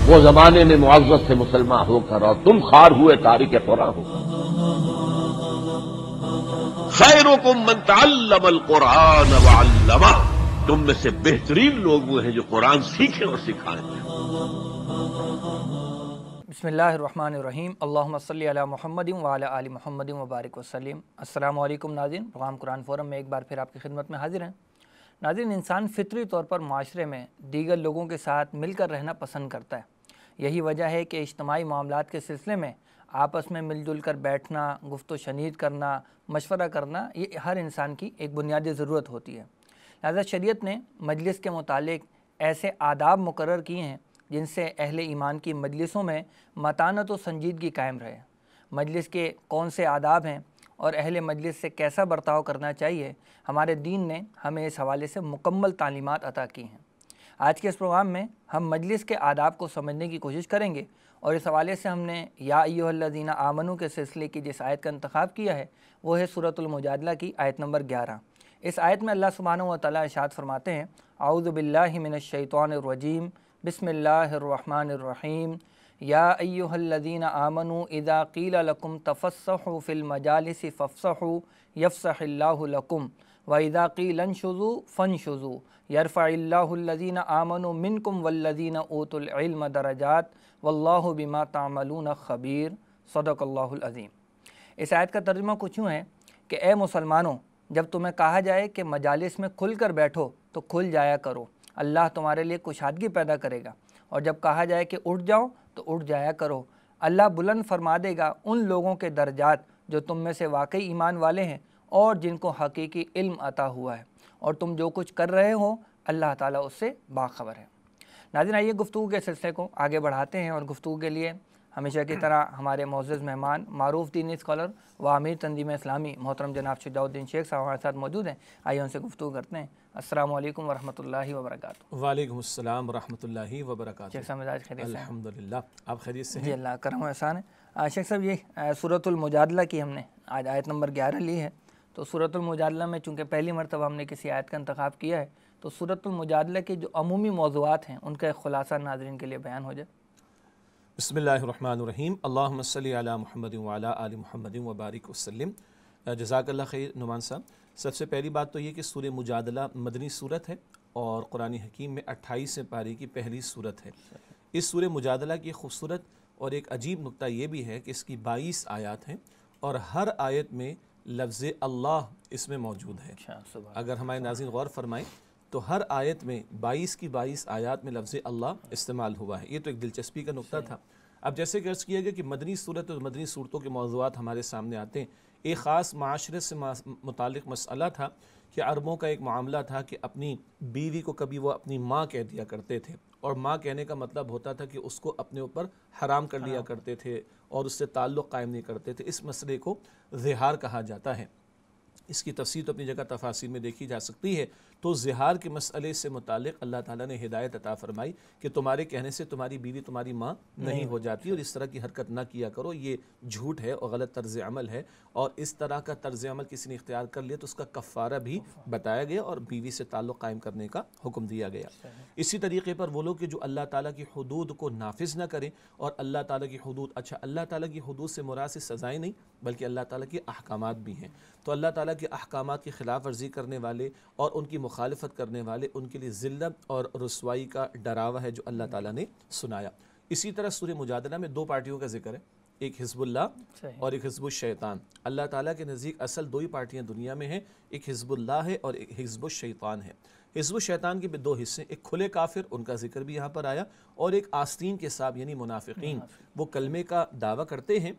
وہ زمانے میں معزز سے مسلمان ہو کر اور تم خوار ہوئے تارک قرآن ہو۔ خیرکم من تعلم القرآن وعلمہ، تم میں سے بہترین لوگ وہ ہیں جو قرآن سیکھیں اور سکھائیں۔ بسم اللہ الرحمن الرحیم، اللہم صلی علی محمد وعلی آل محمد وبارک وسلم۔ السلام علیکم ناظرین، پروگرام قرآن فورم میں ایک بار پھر آپ کی خدمت میں حاضر ہیں۔ ناظرین، انسان فطری طور پر معاشرے میں دیگر لوگوں کے ساتھ مل کر رہنا پسند کرتا ہے۔ یہی وجہ ہے کہ اجتماعی معاملات کے سلسلے میں آپس میں مل جل کر بیٹھنا، گفت و شنید کرنا، مشورہ کرنا، یہ ہر انسان کی ایک بنیادی ضرورت ہوتی ہے۔ لہذا شریعت نے مجلس کے متعلق ایسے آداب مقرر کیے ہیں جن سے اہل ایمان کی مجلسوں میں متانت و سنجیدگی قائم رہے۔ مجلس کے کون سے آداب ہیں اور اہل مجلس سے کیسا برتاؤ کرنا چاہیے، ہمارے دین نے ہمیں اس حوالے سے مکمل تعلیمات عطا کی ہیں۔ آج کے اس پروگرام میں ہم مجلس کے آداب کو سمجھنے کی کوشش کریں گے، اور اس حوالے سے ہم نے یا ایھا الذین آمنوا کے سلسلے کی جس آیت کا انتخاب کیا ہے وہ ہے سورۃ المجادلہ کی آیت نمبر 11۔ اس آیت میں اللہ سبحانہ و تعالیٰ ارشاد فرماتے ہیں، اعوذ باللہ من الشیطان الرجیم، بسم اللہ الرحمن الرحیم، یا ایھا الذین آمنوا اذا قیل لکم تفسحوا فی المجالس فافسحوا یفسح اللہ لکم وَإِذَا قِيلَ انشُزُوا فَانشُزُوا يَرْفَعِ اللَّهُ الَّذِينَ آمَنُوا مِنْكُمْ وَالَّذِينَ أُوتُوا الْعِلْمَ دَرَجَاتٍ وَاللَّهُ بِمَا تَعْمَلُونَ خَبِيرٌ۔ صدق اللہ العظیم۔ اس آیت کا ترجمہ کچھ یوں ہے کہ اے مسلمانوں، جب تمہیں کہا جائے کہ مجالس میں کھل کر بیٹھو تو کھل جایا کرو، اللہ تمہارے لیے کشادگی پیدا کرے گا، اور جب کہا جائے کہ اٹھ جاؤ تو اٹھ جایا کرو، اللہ بلند فرما دے گا ان لوگوں کے درجات جو تم میں سے واقعی ایمان والے ہیں اور جن کو حقیقی علم عطا ہوا ہے، اور تم جو کچھ کر رہے ہو اللہ تعالیٰ اس سے باخبر ہے۔ ناظرین، آئیے گفتگو کے سلسلے کو آگے بڑھاتے ہیں، اور گفتگو کے لیے ہمیشہ کی طرح ہمارے معزز مہمان، معروف دینی اسکالر و امیر تنظیم اسلامی محترم جناب شجاع الدین شیخ صاحب ہمارے ساتھ موجود ہیں۔ آئیے ان سے گفتگو کرتے ہیں۔ السلام علیکم ورحمۃ اللہ وبرکاتہ۔ وعلیکم السلام ورحمۃ اللہ وبرکاتہ۔ شیخ صاحب مزاج خیریت سے ہیں؟ الحمدللہ، آپ خیریت سے ہیں؟ جی، اللہ کرم و احسان ہے۔ شیخ صاحب، یہ سورۃ المجادلہ کی ہم نے آج آیت نمبر 11 لی ہے، تو سورۃ المجادلہ میں چونکہ پہلی مرتبہ ہم نے کسی آیت کا انتخاب کیا ہے، تو سورۃ المجادلہ کے جو عمومی موضوعات ہیں ان کا ایک خلاصہ ناظرین کے لیے بیان ہو جائے۔ بسم اللہ الرحمن الرحیم، اللہم صلی علی محمد وعلی آل محمد وبارک وسلم۔ جزاک اللہ خیر نعمان صاحب۔ سب سے پہلی بات تو یہ کہ سورہ مجادلہ مدنی سورت ہے اور قرآن حکیم میں 28 پارے کی پہلی سورت ہے۔ اس سورہ مجادلہ کی خوبصورت اور ایک عجیب نکتہ یہ بھی ہے کہ اس کی 22 آیات ہیں، اور ہر آیت میں لفظ اللہ اس میں موجود ہے۔ اگر ہمارے ناظرین غور فرمائیں تو ہر آیت میں 22 کی 22 آیات میں لفظ اللہ استعمال ہوا ہے۔ یہ تو ایک دلچسپی کا نکتہ تھا۔ اب جیسے کہ عرض کیا گیا کہ مدنی صورت اور مدنی صورتوں کے موضوعات ہمارے سامنے آتے ہیں۔ ایک خاص معاشرے سے متعلق مسئلہ تھا کہ عربوں کا ایک معاملہ تھا کہ اپنی بیوی کو کبھی وہ اپنی ماں کہہ دیا کرتے تھے، اور ماں کہنے کا مطلب ہوتا تھا کہ اس کو اپنے اوپر حرام کر لیا کرتے تھے اور اس سے تعلق قائم نہیں کرتے تھے۔ اس مسئلے کو زہار کہا جاتا ہے۔ اس کی تفسیر تو اپنی جگہ تفاسیر میں دیکھی جا سکتی ہے۔ تو زہار کے مسئلے سے متعلق اللہ تعالیٰ نے ہدایت عطا فرمائی کہ تمہارے کہنے سے تمہاری بیوی تمہاری ماں نہیں ہو جاتی، اور اس طرح کی حرکت نہ کیا کرو، یہ جھوٹ ہے اور غلط طرز عمل ہے، اور اس طرح کا طرز عمل کسی نے اختیار کر لیا تو اس کا کفارہ بھی بتایا گیا اور بیوی سے تعلق قائم کرنے کا حکم دیا گیا۔ اسی طریقے پر وہ لوگ کہ جو اللہ تعالیٰ کی حدود کو نافذ نہ کریں، اور اللہ تعالیٰ کی حدود، اچھا اللہ تعالیٰ کی حدود سے مراد سے سزائیں نہیں بلکہ اللہ تعالیٰ کے احکامات بھی ہیں، تو اللہ تعالیٰ کے احکامات کی خلاف ورزی کرنے والے اور ان کی مخالفت کرنے والے، ان کے لیے ذلت اور رسوائی کا ڈراوا ہے جو اللہ تعالیٰ نے سنایا۔ اسی طرح سورہ مجادلہ میں دو پارٹیوں کا ذکر ہے، ایک حزب اللہ اور ایک حزب الشیطان۔ اللہ تعالیٰ کے نزدیک اصل دو ہی پارٹیاں دنیا میں ہیں، ایک حزب اللہ ہے اور ایک حزب الشیطان ہے۔ حزب الشیطان کے بھی دو حصے، ایک کھلے کافر، ان کا ذکر بھی یہاں پر آیا، اور ایک آستین کے ساتھ یعنی منافقین۔ وہ کلمے کا دعویٰ کرتے ہیں،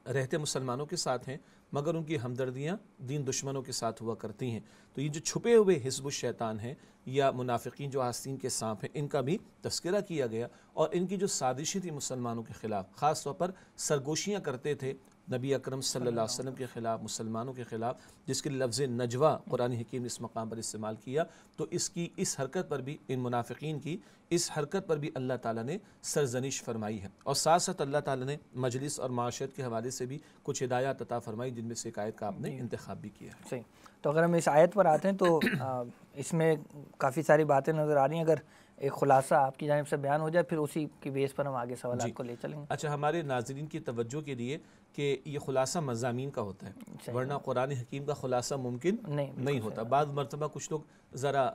رہتے مسلمانوں کے ساتھ ہیں، مگر ان کی ہمدردیاں دین دشمنوں کے ساتھ ہوا کرتی ہیں۔ تو یہ جو چھپے ہوئے حزب الشیطان ہیں یا منافقین جو آستین کے سانپ ہیں، ان کا بھی تذکرہ کیا گیا، اور ان کی جو سازشیں تھیں مسلمانوں کے خلاف، خاص طور پر سرگوشیاں کرتے تھے نبی اکرم صلی اللہ علیہ وسلم کے خلاف، مسلمانوں کے خلاف، جس کے لفظ نجوہ قرآن حکیم نے اس مقام پر استعمال کیا، تو اس حرکت پر بھی، ان منافقین کی اس حرکت پر بھی اللہ تعالیٰ نے سرزنش فرمائی ہے، اور ساتھ ساتھ اللہ تعالیٰ نے مجلس اور معاشرت کے حوالے سے بھی کچھ ہدایات عطا فرمائی، جن میں سے ایک آیت کا آپ نے انتخاب بھی کیا ہے۔ صحیح۔ تو اگر ہم اس آیت پر آتے ہیں تو اس میں کافی ساری باتیں نظر آ رہی ہیں۔ اگر ایک خلاصہ آپ کی جانب سے بیان ہو جائے، پھر اسی کی بیس پر ہم آگے سوالات کو لے چلیں گے۔ اچھا، ہمارے ناظرین کی توجہ کے لیے کہ یہ خلاصہ مضامین کا ہوتا ہے، ورنہ قرآن حکیم کا خلاصہ ممکن نہیں ہوتا۔ بعض مرتبہ کچھ لوگ ذرا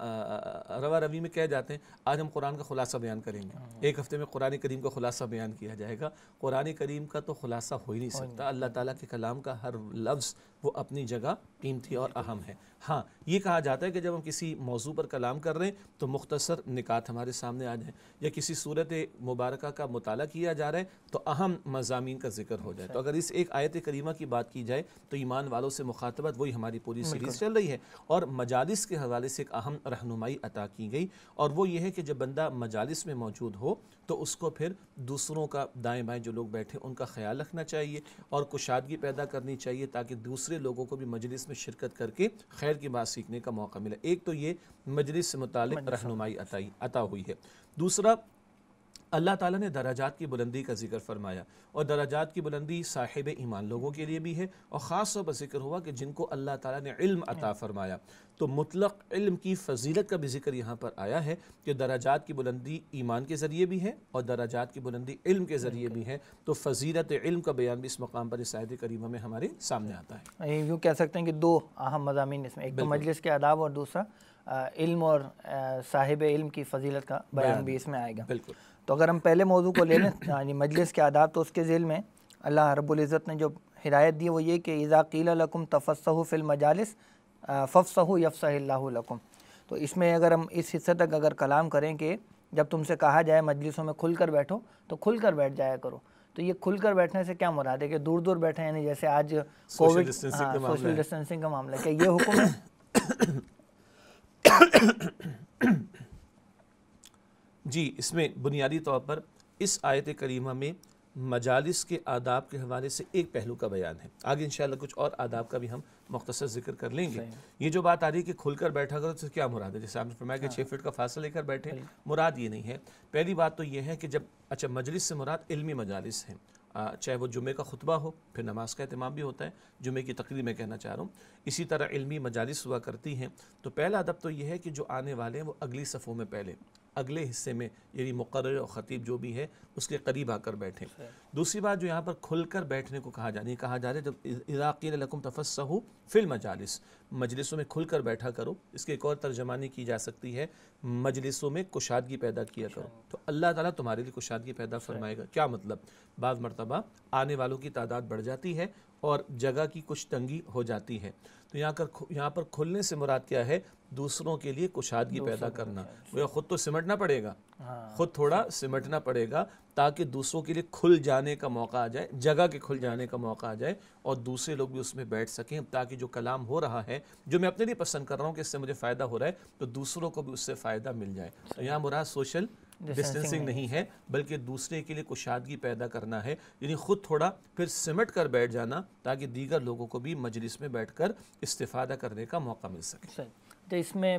روا روی میں کہہ جاتے ہیں آج ہم قرآن کا خلاصہ بیان کریں گے، ایک ہفتے میں قرآن کریم کا خلاصہ بیان کیا جائے گا۔ قرآن کریم کا تو خلاصہ ہو ہی نہیں سکتا، اللہ تعالیٰ کے کلام کا ہر لفظ وہ اپنی جگہ قیمتی اور اہم ہے۔ ہاں، یہ کہا جاتا ہے کہ جب ہم کسی موضوع پر کلام کر رہے ہیں تو مختصر نکات ہمارے سامنے آ جائیں، یا کسی صورت مبارکہ کا مطالعہ کیا جا رہا ہے تو اہم مضامین کا ذکر ہو جائے۔ تو اگر اس ایک آیت کریمہ کی بات کی جائے تو ایمان والوں سے مخاطبت، وہی ہماری پوری سیریز چل رہی ہے، اور مجالس کے حوالے سے ایک اہم رہنمائی عطا کی گئی، اور وہ یہ ہے کہ جب بندہ مجالس میں موجود ہو تو اس کو پھر دوسروں کا، دائیں بائیں جو لوگ بیٹھے ان کا خیال رکھنا چاہیے اور کشادگی پیدا کرنی چاہیے تاکہ دوسرے لوگوں کو بھی مجلس میں شرکت کر کے خیر کی بات سیکھنے کا موقع ملے۔ ایک تو یہ مجلس سے متعلق رہنمائی عطا ہوئی ہے۔ دوسرا، اللہ تعالیٰ نے درجات کی بلندی کا ذکر فرمایا، اور درجات کی بلندی صاحب ایمان لوگوں کے لیے بھی ہے، اور خاص طور پر ذکر ہوا کہ جن کو اللہ تعالیٰ نے علم عطا فرمایا، تو مطلق علم کی فضیلت کا بھی ذکر یہاں پر آیا ہے کہ درجات کی بلندی ایمان کے ذریعے بھی ہے اور درجات کی بلندی علم کے ذریعے بھی ہے، تو فضیلت علم کا بیان بھی اس مقام پر اس آیت کریمہ میں ہمارے سامنے آتا ہے۔ یوں کہہ سکتے ہیں کہ دو اہم مضامین اس میں، ایک تو مجلس کے آداب اور دوسرا علم اور صاحب علم کی فضیلت کا بیان بھی اس میں آئے گا۔ بالکل۔ تو اگر ہم پہلے موضوع کو لے لیں یعنی مجلس کے آداب، تو اس کے ذیل میں اللہ رب العزت نے جو ہدایت دی وہ یہ کہ اذا قیل لکم تفصحوا فی المجالس فافصحوا یفصح اللہ لکم۔ تو اس میں اگر ہم اس حصے تک اگر کلام کریں کہ جب تم سے کہا جائے مجلسوں میں کھل کر بیٹھو تو کھل کر بیٹھ جایا کرو، تو یہ کھل کر بیٹھنے سے کیا مراد ہے کہ دور دور بیٹھے، یعنی جیسے آج کووڈ سوشل ڈسٹینسنگ کا معاملہ ہے، کہ یہ حکم ہے؟ جی، اس میں بنیادی طور پر اس آیت کریمہ میں مجالس کے آداب کے حوالے سے ایک پہلو کا بیان ہے، آگے انشاءاللہ کچھ اور آداب کا بھی ہم مختصر ذکر کر لیں گے۔ یہ جو بات آ رہی ہے کہ کھل کر بیٹھا کرو تو کیا مراد ہے؟ جیسے آپ نے فرمایا کہ 6 فٹ کا فاصلہ لے کر بیٹھے، مراد یہ نہیں ہے۔ پہلی بات تو یہ ہے کہ جب مجلس سے مراد علمی مجالس ہیں، چاہے وہ جمعے کا خطبہ ہو، پھر نماز کا اہتمام بھی ہوتا ہے، جمعے کی تقریر میں کہنا چاہ رہا ہوں، اسی طرح علمی مجالس ہوا کرتی ہیں، تو پہلا ادب تو یہ ہے کہ جو آنے والے ہیں وہ اگلی صفوں میں پہلے اگلے حصے میں، یعنی مقرر اور خطیب جو بھی ہے اس کے قریب آ کر بیٹھیں۔ دوسری بات جو یہاں پر کھل کر بیٹھنے کو کہا جا رہا ہے، جب اذا قیل لکم تفصحوا فی المجالس، مجلسوں میں کھل کر بیٹھا کرو، اس کے ایک اور ترجمانی کی جا سکتی ہے مجلسوں میں کشادگی پیدا کیا کرو، تو اللہ تعالیٰ تمہارے لیے کشادگی پیدا فرمائے گا۔ کیا مطلب؟ بعض مرتبہ آنے والوں کی تعداد بڑھ جاتی ہے اور جگہ کی کچھ تنگی ہو جاتی ہے، تو یہاں پر کھلنے سے مراد کیا ہے؟ دوسروں کے لیے کشادگی پیدا کرنا۔ وہ خود تو سمٹنا پڑے گا، خود تھوڑا سمٹنا پڑے گا تاکہ دوسروں کے لیے کھل جانے کا موقع آ جائے، جگہ کے کھل جانے کا موقع آ جائے اور دوسرے لوگ بھی اس میں بیٹھ سکیں، تاکہ جو کلام ہو رہا ہے جو میں اپنے لیے پسند کر رہا ہوں کہ اس سے مجھے فائدہ ہو رہا ہے تو دوسروں کو بھی اس سے فائدہ مل جائے۔ تو یہاں مراد سوشل ڈسٹینسنگ نہیں ہے بلکہ دوسرے کے لیے کشادگی پیدا کرنا ہے، یعنی خود تھوڑا پھر سمٹ کر بیٹھ جانا تاکہ دیگر لوگوں کو بھی مجلس میں بیٹھ کر استفادہ کرنے کا موقع مل سکے۔ تو اس میں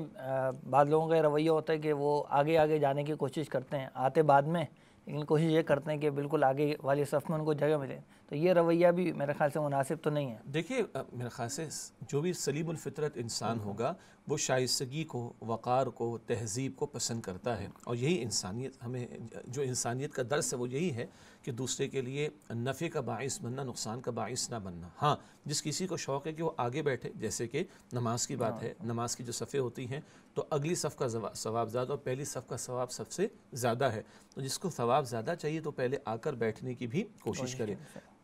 بعض لوگوں کا رویہ ہوتا ہے کہ وہ آگے جانے کی کوشش کرتے ہیں، آتے بعد میں، لیکن کوشش یہ کرتے ہیں کہ بالکل آگے والی صف میں ان کو جگہ ملے، تو یہ رویہ بھی میرے خیال سے مناسب تو نہیں ہے۔ دیکھیے، میرے خیال سے جو بھی سلیم الفطرت انسان ہوگا وہ شائستگی کو، وقار کو، تہذیب کو پسند کرتا ہے، اور یہی انسانیت، ہمیں جو انسانیت کا درس ہے وہ یہی ہے کہ دوسرے کے لیے نفع کا باعث بننا، نقصان کا باعث نہ بننا۔ ہاں، جس کسی کو شوق ہے کہ وہ آگے بیٹھے، جیسے کہ نماز کی بات ہے، نماز کی جو صفیں ہوتی ہیں تو اگلی صف کا ثواب زیادہ اور پہلی صف کا ثواب سب سے زیادہ ہے، تو جس کو ثواب زیادہ چاہیے تو پہلے آ کر بیٹھنے کی بھی کوشش کرے۔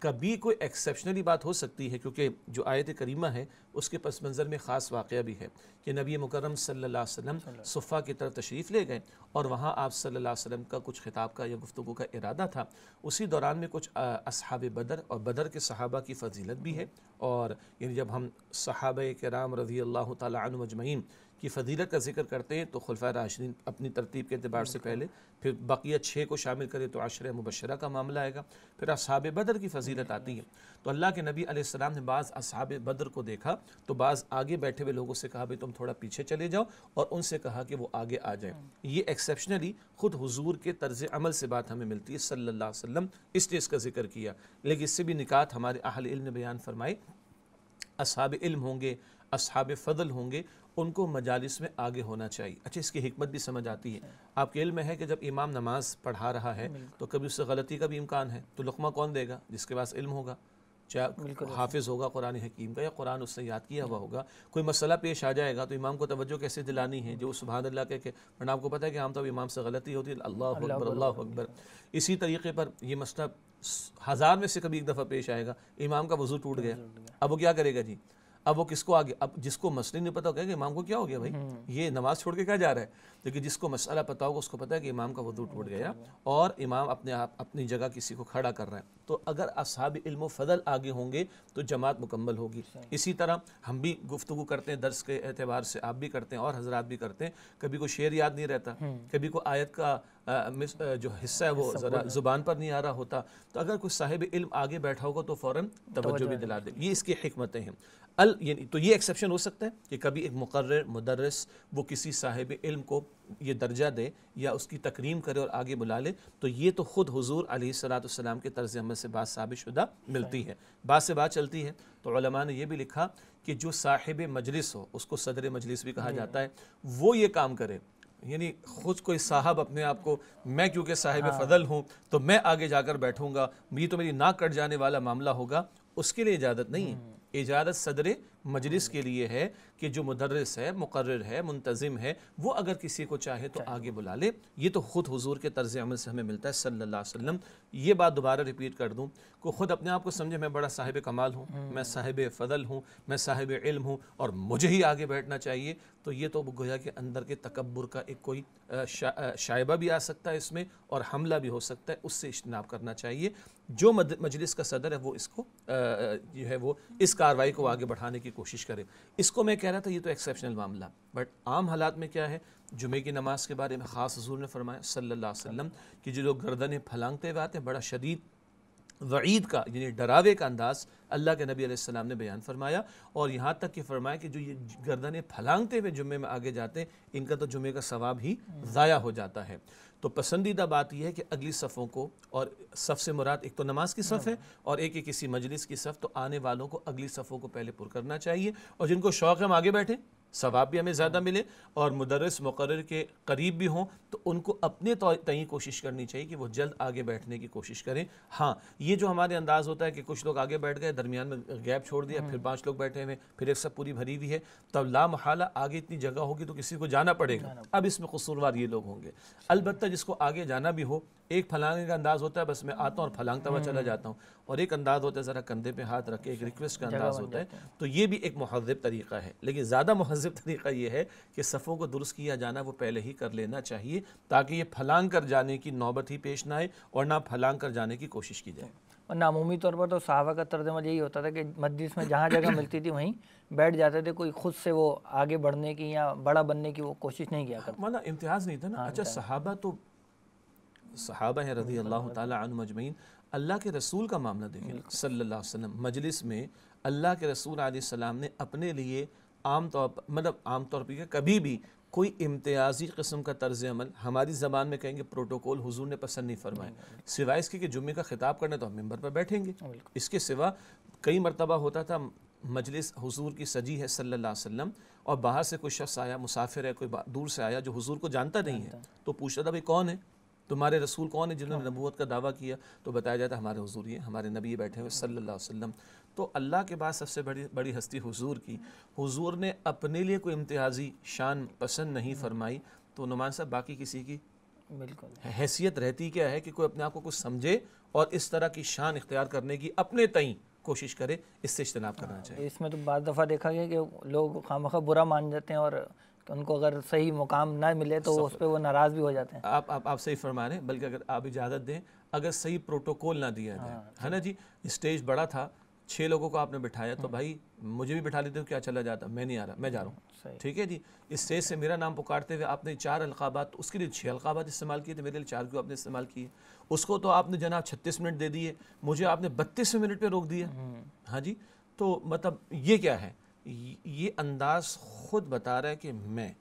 کبھی کوئی ایکسیپشنلی بات ہو سکتی ہے، کیونکہ جو آیت کریمہ ہے اس کے پس منظر میں خاص واقعہ بھی ہے کہ نبی مکرم صلی اللہ علیہ وسلم صفہ کی طرف تشریف لے گئے اور وہاں آپ صلی اللہ علیہ وسلم کا کچھ خطاب کا یا گفتگو کا ارادہ تھا، اسی دوران میں کچھ اصحاب بدر اور بدر کے صحابہ کی فضیلت بھی ہے، اور یعنی جب ہم صحابہ کرام رضی اللہ تعالی عنہ اجمعین کی فضیلت کا ذکر کرتے ہیں تو خلفائے راشدین اپنی ترتیب کے اعتبار سے پہلے، پھر بقیہ 6 کو شامل کرے تو عشرہ مبشرہ کا معاملہ آئے گا، پھر اصحاب بدر کی فضیلت آتی ہے۔ تو اللہ کے نبی علیہ السلام نے بعض اصحاب بدر کو دیکھا تو بعض آگے بیٹھے ہوئے لوگوں سے کہا بھئی تم تھوڑا پیچھے چلے جاؤ، اور ان سے کہا کہ وہ آگے آ جائیں۔ یہ ایکسیپشنلی خود حضور کے طرز عمل سے بات ہمیں ملتی ہے صلی اللہ علیہ وسلم، اس لیے اس کا ذکر کیا، لیکن اس سے بھی نکات ہمارے اہل علم نے بیان فرمائے۔ اصحاب علم ہوں گے، اصحاب فضل ہوں گے، ان کو مجالس میں آگے ہونا چاہیے. اچھا اس کی حکمت بھی سمجھ آتی ہے. آپ کے علم میں ہے کہ جب امام نماز پڑھا رہا ہے تو کبھی اس سے غلطی کا بھی امکان ہے, تو لقمہ کون دے گا؟ جس کے پاس علم ہوگا, چاہے حافظ ہوگا قرآن حکیم کا یا قرآن اس سے یاد کیا ہوا ہوگا. کوئی مسئلہ پیش آ جائے گا تو امام کو توجہ کیسے دلانی ہے, جو سبحان اللہ کہ ورنہ آپ کو پتہ ہے کہ عام طور امام سے غلطی ہوتی ہے, اللہ اکبر اللہ اکبر. اسی طریقے پر یہ مسئلہ 1000 میں سے کبھی ایک دفعہ پیش آئے گا, امام کا وضو ٹوٹ گیا, اب وہ کیا کرے گا جی؟ اب وہ کس کو آگے, اب جس کو مسئلہ نہیں پتا ہوگا کہ امام کو کیا ہو گیا بھائی, یہ نماز چھوڑ کے کیا جا رہا ہے, لیکن جس کو مسئلہ پتا ہوگا اس کو پتا ہے کہ امام کا وضو ٹوٹ گیا اور امام اپنی جگہ کسی کو کھڑا کر رہا ہے. تو اگر اصحاب علم و فضل آگے ہوں گے تو جماعت مکمل ہوگی. اسی طرح ہم بھی گفتگو کرتے ہیں درس کے اعتبار سے, آپ بھی کرتے ہیں اور حضرات بھی کرتے ہیں, کبھی کوئی شعر یاد نہیں رہتا, کبھی کوئی آیت کا جو حصہ ہے وہ ذرا زبان پر نہیں آ رہا ہوتا, تو اگر کوئی صاحب علم آگے بیٹھا ہوگا تو فوراً توجہ بھی دلا دے. یہ اس کی حکمتیں ہیں. تو یہ ایکسیپشن ہو سکتا ہے کہ کبھی ایک مقرر مدرس وہ کسی صاحب علم کو یہ درجہ دے یا اس کی تکریم کرے اور آگے بلا لے, تو یہ تو خود حضور علیہ السلام کے طرز عمل سے بات ثابت شدہ ملتی ہے, بات سے بات چلتی ہے. تو علماء نے یہ بھی لکھا کہ جو صاحب مجلس ہو, اس کو صدر مجلس بھی کہا جاتا ہے, وہ یہ کام کرے. یعنی خود کوئی صاحب اپنے آپ کو, میں کیونکہ صاحب فضل ہوں تو میں آگے جا کر بیٹھوں گا, یہ تو میری ناک کٹ جانے والا معاملہ ہوگا, اس کے لیے اجازت نہیں ہے. اجازت صدر مجلس کے لیے ہے کہ جو مدرس ہے, مقرر ہے, منتظم ہے, وہ اگر کسی کو چاہے تو آگے بلا لے. یہ تو خود حضور کے طرز عمل سے ہمیں ملتا ہے صلی اللہ علیہ وسلم. یہ بات دوبارہ ریپیٹ کر دوں, کو خود اپنے آپ کو سمجھے میں بڑا صاحب کمال ہوں, میں صاحب فضل ہوں, میں صاحب علم ہوں اور مجھے ہی آگے بیٹھنا چاہیے, تو یہ تو گویا کہ اندر کے تکبر کا ایک کوئی شائبہ بھی آ سکتا ہے اس میں اور حملہ بھی ہو سکتا ہے. اس سے اجتناب کرنا چاہیے. جو مجلس کا صدر ہے وہ اس کو جو ہے وہ اس کاروائی کو آگے بڑھانے کی کوشش کرے. اس کو میں کہہ رہا تھا یہ تو ایکسیپشنل معاملہ, بٹ عام حالات میں کیا ہے؟ جمعے کی نماز کے بارے میں خاص حضور نے فرمایا صلی اللہ علیہ وسلم کہ جو لوگ گردنیں پھلانگتے ہوئے آتے ہیں, بڑا شدید وعید کا یعنی ڈراوے کا انداز اللہ کے نبی علیہ السلام نے بیان فرمایا, اور یہاں تک کہ فرمایا کہ جو یہ گردنیں پھلانگتے ہوئے جمعے میں آگے جاتے ہیں, ان کا تو جمعے کا ثواب ہی ضائع ہو جاتا ہے. تو پسندیدہ بات یہ ہے کہ اگلی صفوں کو, اور صف سے مراد ایک تو نماز کی صف ہے اور ایک کسی مجلس کی صف, تو آنے والوں کو اگلی صفوں کو پہلے پر کرنا چاہیے, اور جن کو شوق ہے ہم آگے بیٹھیں, ثواب بھی ہمیں زیادہ ملے, اور مدرس مقرر کے قریب بھی ہوں, تو ان کو اپنے تئیں کوشش کرنی چاہیے کہ وہ جلد آگے بیٹھنے کی کوشش کریں. ہاں یہ جو ہمارے انداز ہوتا ہے کہ کچھ لوگ آگے بیٹھ گئے, درمیان میں گیپ چھوڑ دیا, پھر 5 لوگ بیٹھے ہوئے, پھر ایک سب پوری بھری ہوئی ہے, تب لا محالہ آگے اتنی جگہ ہوگی تو کسی کو جانا پڑے گا. اب اس میں قصوروار یہ لوگ ہوں گے. البتہ جس کو آگے جانا بھی ہو, ایک پھلانگے کا انداز ہوتا ہے بس میں آتا ہوں اور پھلانگتا ہوا چلا جاتا ہوں, اور ایک انداز ہوتا ہے ذرا کندھے پہ ہاتھ رکھ کے, ایک ریکویسٹ کا انداز ہوتا ہے. تو یہ بھی ایک مہذب طریقہ ہے, لیکن زیادہ مہذب طریقہ یہ ہے کہ صفوں کو درست کیا جانا وہ پہلے ہی کر لینا چاہیے, تاکہ یہ پھلانگ کر جانے کی نوبت ہی پیش نہ آئے اور نہ پھلانگ کر جانے کی کوشش کی جائے. ورنہ عمومی طور پر تو صحابہ کا طرز عمل یہی ہوتا تھا کہ مجلس میں جہاں جگہ ملتی تھی وہیں بیٹھ جاتے تھے, کوئی خود سے وہ آگے بڑھنے کی یا بڑا بننے کی وہ کوشش نہیں کیا کرتے. مولانا امتیاز نہیں تھا نا. اچھا صحابہ تو صحابہ ہیں رضی اللہ تعالی عنہم اجمعین, اللہ کے رسول کا معاملہ دیکھیں صلی اللہ علیہ وسلم. مجلس میں اللہ کے رسول علیہ السلام نے اپنے لیے عام طور پر کبھی بھی کوئی امتیازی قسم کا طرز عمل, ہماری زبان میں کہیں گے پروٹوکول, حضور نے پسند نہیں فرمائے, سوائے اس کے جمعے کا خطاب کرنے تو ہم ممبر پر بیٹھیں گے. اس کے سوا کئی مرتبہ ہوتا تھا مجلس حضور کی سجی ہے صلی اللہ علیہ وسلم, اور باہر سے کوئی شخص آیا, مسافر ہے, کوئی دور سے آیا جو حضور کو جانتا نہیں ہے, تو پوچھتا تھا بھائی کون ہے تمہارے رسول, کون ہے جنہوں نے نبوت کا دعویٰ کیا, تو بتایا جاتا ہمارے حضور یہ, ہمارے نبی بیٹھے ہوئے صلی اللہ علیہ وسلم. تو اللہ کے بعد سب سے بڑی ہستی حضور کی, حضور نے اپنے لیے کوئی امتیازی شان پسند نہیں فرمائی, تو نعمان صاحب باقی کسی کی بالکل حیثیت رہتی کیا ہے کہ کوئی اپنے آپ کو کچھ سمجھے اور اس طرح کی شان اختیار کرنے کی اپنے تئیں کوشش کرے, اس سے اجتناب کرنا چاہیے. اس میں تو بعض دفعہ دیکھا گیا کہ لوگ خواہ برا مان جاتے ہیں, اور ان کو اگر صحیح مقام نہ ملے تو اس پہ وہ ناراض بھی ہو جاتے ہیں. آپ صحیح فرما رہے ہیں, بلکہ اگر آپ اجازت دیں, اگر صحیح پروٹوکول نہ دیا جائے, ہے نا جی, اسٹیج بڑا تھا, 6 لوگوں کو آپ نے بٹھایا, تو بھائی مجھے بھی بٹھا لیتے ہو, کیا چلا جاتا, میں نہیں آ رہا, میں جا رہا ہوں, ٹھیک ہے جی. اس اسٹیج سے میرا نام پکارتے ہوئے آپ نے 4 القابات, اس کے لیے 6 القابات استعمال کیے تھے, میرے لیے 4 کیوں آپ نے استعمال کیے. اس کو تو آپ نے جناب 36 منٹ دے دیے, مجھے آپ نے 32 منٹ پہ روک دیا. ہاں جی, تو مطلب یہ کیا ہے, یہ انداز خود بتا رہا ہے کہ میں,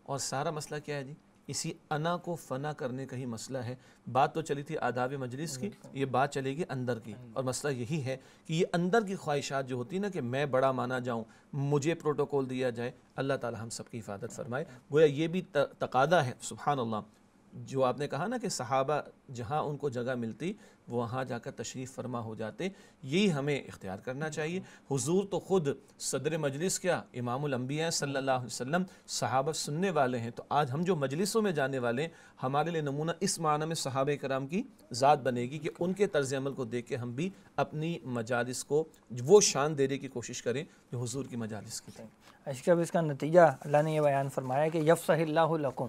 اور سارا مسئلہ کیا ہے جی, اسی انا کو فنا کرنے کا ہی مسئلہ ہے. بات تو چلی تھی آداب مجلس کی، یہ بات چلے گی اندر کی، اور مسئلہ یہی ہے کہ یہ اندر کی خواہشات جو ہوتی نا کہ میں بڑا مانا جاؤں، مجھے پروٹوکول دیا جائے، اللہ تعالی ہم سب کی حفاظت فرمائے. گویا یہ بھی تقاضا ہے. سبحان اللہ، جو آپ نے کہا نا کہ صحابہ جہاں ان کو جگہ ملتی وہاں جا کر تشریف فرما ہو جاتے، یہی ہمیں اختیار کرنا چاہیے. حضور تو خود صدر مجلس کیا، امام الانبیاء صلی اللہ علیہ وسلم، صحابہ سننے والے ہیں. تو آج ہم جو مجلسوں میں جانے والے ہیں، ہمارے لیے نمونہ اس معنی میں صحابہ کرام کی ذات بنے گی کہ ان کے طرز عمل کو دیکھ کے ہم بھی اپنی مجالس کو وہ شان دینے کی کوشش کریں جو حضور کی مجالس کی تھی. اشرف، اس کا نتیجہ اللہ نے یہ بیان فرمایا کہ یفصح اللہ لکم،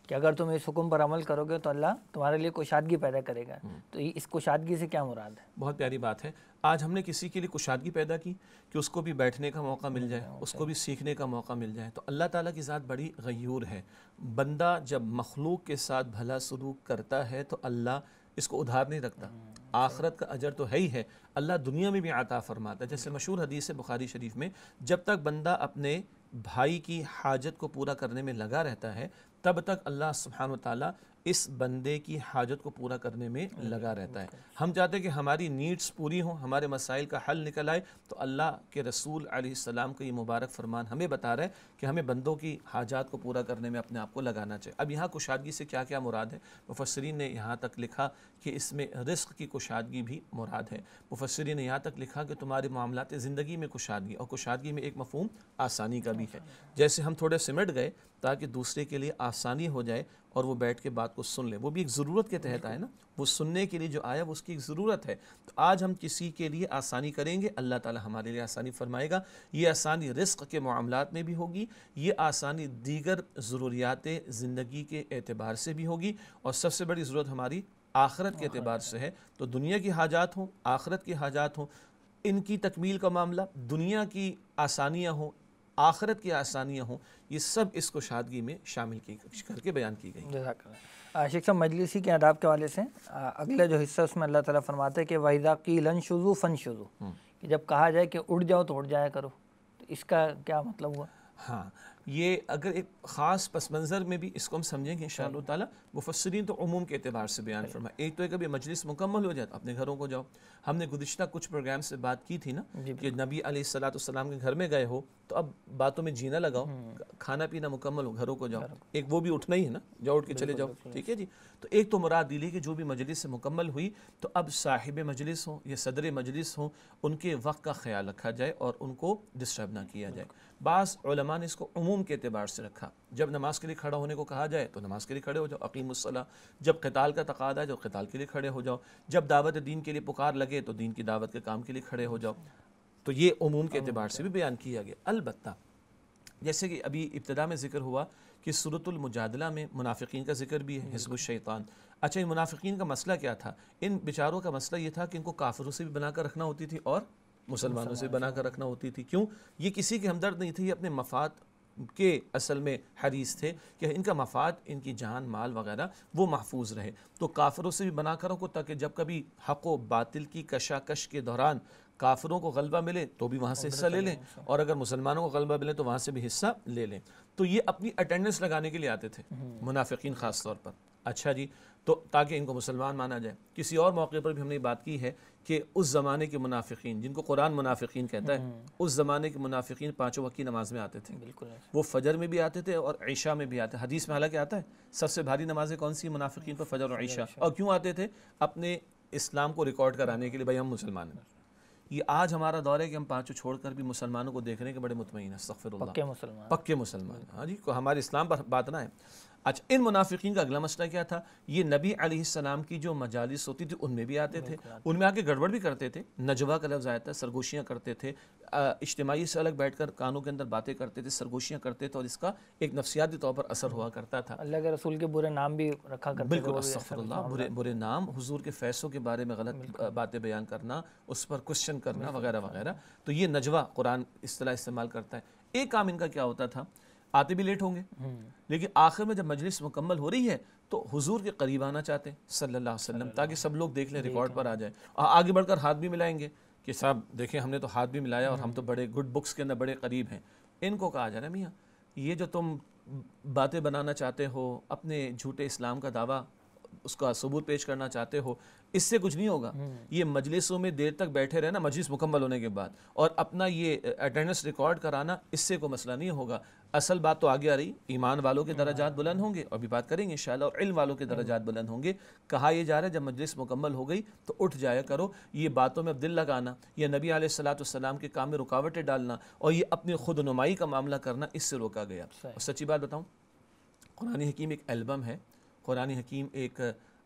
کہ اگر تم اس حکم پر عمل کرو گے تو اللہ تمہارے لیے کشادگی پیدا کرے گا. تو اس کشادگی سے کیا مراد ہے؟ بہت پیاری بات ہے. آج ہم نے کسی کے لیے کشادگی پیدا کی کہ اس کو بھی بیٹھنے کا موقع مل جائے، اس کو بھی سیکھنے کا موقع مل جائے. تو اللہ تعالیٰ کی ذات بڑی غیور ہے. بندہ جب مخلوق کے ساتھ بھلا سلوک کرتا ہے تو اللہ اس کو ادھار نہیں رکھتا. آخرت کا اجر تو ہے ہی ہے، اللہ دنیا میں بھی عطا فرماتا ہے. جیسے مشہور حدیث ہے بخاری شریف میں، جب تک بندہ اپنے بھائی کی حاجت کو پورا کرنے میں لگا رہتا ہے تب تک اللہ سبحانہ وتعالیٰ اس بندے کی حاجت کو پورا کرنے میں لگا رہتا ہے. ہم چاہتے ہیں کہ ہماری نیڈز پوری ہوں، ہمارے مسائل کا حل نکل آئے، تو اللہ کے رسول علیہ السلام کا یہ مبارک فرمان ہمیں بتا رہا ہے کہ ہمیں بندوں کی حاجات کو پورا کرنے میں اپنے آپ کو لگانا چاہیے. اب یہاں کشادگی سے کیا کیا مراد ہے؟ مفسرین نے یہاں تک لکھا کہ اس میں رزق کی کشادگی بھی مراد ہے. مفسرین نے یہاں تک لکھا کہ تمہارے معاملات زندگی میں کشادگی، اور کشادگی میں ایک مفہوم آسانی کا بھی ہے. جیسے ہم تھوڑے سمٹ گئے تاکہ دوسرے کے لیے آسانی ہو جائے اور وہ بیٹھ کے بات کو سن لے، وہ بھی ایک ضرورت کے تحت آئے نا، وہ سننے کے لیے جو آیا وہ اس کی ایک ضرورت ہے. تو آج ہم کسی کے لیے آسانی کریں گے، اللہ تعالی ہمارے لیے آسانی فرمائے گا. یہ آسانی رزق کے معاملات میں بھی ہوگی، یہ آسانی دیگر ضروریات زندگی کے اعتبار سے بھی ہوگی، اور سب سے بڑی ضرورت ہماری آخرت کے اعتبار سے ہے. تو دنیا کی حاجات ہوں، آخرت کی حاجات ہوں، ان کی تکمیل کا معاملہ، دنیا کی آسانیاں ہوں، آخرت کی آسانیاں ہوں، یہ سب اس کشادگی میں شامل کر کے بیان کی گئی. جزاک اللہ. شیخ صاحب، مجلسی کے آداب کے حوالے سے اگلا جو حصہ اس میں اللہ تعالیٰ فرماتے ہیں کہ وَإِذَا قِيلَ انشُزُوا فَانشُزُوا، کہ جب کہا جائے کہ اٹھ جاؤ تو اٹھ جایا کرو. تو اس کا کیا مطلب ہوا؟ ہاں، یہ اگر ایک خاص پس منظر میں بھی اس کو ہم سمجھیں گے انشاءاللہ تعالیٰ. مفسرین تو عموم کے اعتبار سے بیان فرمائے. ایک تو ہے کہ ابھی مجلس مکمل ہو جائے تو اپنے گھروں کو جاؤ. ہم نے گزشتہ کچھ پروگرام سے بات کی تھی نا کہ نبی علیہ السلام کے گھر میں گئے ہو تو اب باتوں میں جینا لگاؤ، کھانا پینا مکمل ہو، گھروں کو جاؤ. ایک وہ بھی اٹھنا ہی ہے نا، جاؤ اٹھ کے چلے جاؤ. ٹھیک ہے جی. تو ایک تو مراد دی کہ جو بھی مجلس سے مکمل ہوئی تو اب صاحب مجلس ہوں یا صدر مجلس ہوں، ان کے وقت کا خیال رکھا جائے اور ان کو ڈسٹرب نہ کیا جائے. بعض علماء نے اس کو عموم کے اعتبار سے رکھا. جب نماز کے لیے کھڑا ہونے کو کہا جائے تو نماز کے لیے کھڑے ہو جاؤ، اقیموا الصلاۃ. جب قتال کا تقاضا ہے تو قتال کے لیے کھڑے ہو جاؤ. جب دعوت دین کے لیے پکار لگے تو دین کی دعوت کے کام کے لیے کھڑے ہو جاؤ. تو یہ عموم کے اعتبار سے بھی بیان کیا گیا. البتہ جیسے کہ ابھی ابتدا میں ذکر ہوا کہ سورۃ المجادلہ میں منافقین کا ذکر بھی ہے، حزب الشیطان. اچھا، ان منافقین کا مسئلہ کیا تھا؟ ان بیچاروں کا مسئلہ یہ تھا کہ ان کو کافروں سے بھی بنا کر رکھنا ہوتی تھی اور مسلمانوں سے بنا کر رکھنا ہوتی تھی. کیوں؟ یہ کسی کے ہمدرد نہیں تھے، یہ اپنے مفاد کے اصل میں حریص تھے کہ ان کا مفاد، ان کی جان مال وغیرہ وہ محفوظ رہے. تو کافروں سے بھی بنا کر رکھو تاکہ جب کبھی حق و باطل کی کشاکش کے دوران کافروں کو غلبہ ملے تو بھی وہاں سے حصہ لے لیں، اور اگر مسلمانوں کو غلبہ ملے تو وہاں سے بھی حصہ لے لیں. تو یہ اپنی اٹینڈنس لگانے کے لیے آتے تھے منافقین خاص طور پر. اچھا جی، تو تاکہ ان کو مسلمان مانا جائے. کسی اور موقع پر بھی ہم نے بات کی ہے کہ اس زمانے کے منافقین، جن کو قرآن منافقین کہتا ہے، اس زمانے کے منافقین 5 وقت کی نماز میں آتے تھے. وہ فجر میں بھی آتے تھے اور عشاء میں بھی آتے. حدیث میں حالانکہ آتا ہے سب سے بھاری نمازیں کون سی منافقین پر؟ فجر اور عشاء. اور کیوں آتے تھے؟ اپنے اسلام کو ریکارڈ کرانے کے لیے، بھائی ہم مسلمان ہیں. یہ آج ہمارا دور ہے کہ ہم 5 چھوڑ کر بھی مسلمانوں کو دیکھنے کے بڑے مطمئن ہیں. استغفر اللہ، پکے مسلمان. ہاں جی، ہمارے اسلام پر بات نہ ہے. اچھا، ان منافقین کا اگلا مسئلہ کیا تھا؟ یہ نبی علیہ السلام کی جو مجالس ہوتی تھی ان میں بھی آتے تھے، ان میں آ کے گڑبڑ بھی کرتے تھے. نجوہ کا لفظ آیا تھا، سرگوشیاں کرتے تھے، اجتماعی سے الگ بیٹھ کر کانوں کے اندر باتیں کرتے تھے، سرگوشیاں کرتے تھے، اور اس کا ایک نفسیاتی طور پر اثر ہوا کرتا تھا. اللہ کے رسول کے برے نام بھی رکھا کرتے تھے. بالکل، استغفر اللہ، برے نام، حضور کے فیصلوں کے بارے میں غلط باتیں بیان کرنا، اس پر کوشچن کرنا وغیرہ وغیرہ. تو یہ نجوہ قرآن اصطلاح استعمال کرتا ہے. ایک کام ان کا کیا ہوتا تھا؟ آتے بھی لیٹ ہوں گے، لیکن آخر میں جب مجلس مکمل ہو رہی ہے تو حضور کے قریب آنا چاہتے ہیں صلی اللہ علیہ وسلم، تاکہ سب لوگ دیکھ لیں، ریکارڈ پر آ جائے. اور آگے بڑھ کر ہاتھ بھی ملائیں گے کہ صاحب دیکھیں ہم نے تو ہاتھ بھی ملایا اور ہم تو بڑے گڈ بکس کے اندر بڑے قریب ہیں. ان کو کہا جا رہا ہے میاں یہ جو تم باتیں بنانا چاہتے ہو، اپنے جھوٹے اسلام کا دعویٰ اس کا ثبوت پیش کرنا چاہتے ہو، اس سے کچھ نہیں ہوگا۔ یہ مجلسوں میں دیر تک بیٹھے رہنا مجلس مکمل ہونے کے بعد اور اپنا یہ اٹینڈنس ریکارڈ کرانا، اس سے کوئی مسئلہ نہیں ہوگا۔ اصل بات تو آگے آ رہی، ایمان والوں کے درجات بلند ہوں گے، اور بھی بات کریں گے انشاءاللہ، اور علم والوں کے درجات بلند ہوں گے۔ کہا یہ جا رہا ہے جب مجلس مکمل ہو گئی تو اٹھ جایا کرو۔ یہ باتوں میں اب دل لگانا، یہ نبی علیہ السلام کے کام میں رکاوٹیں ڈالنا اور یہ اپنی خود نمائی کا معاملہ کرنا، اس سے روکا گیا۔ اور سچی بات بتاؤں، قرآن حکیم ایک البم ہے، قرآن حکیم ایک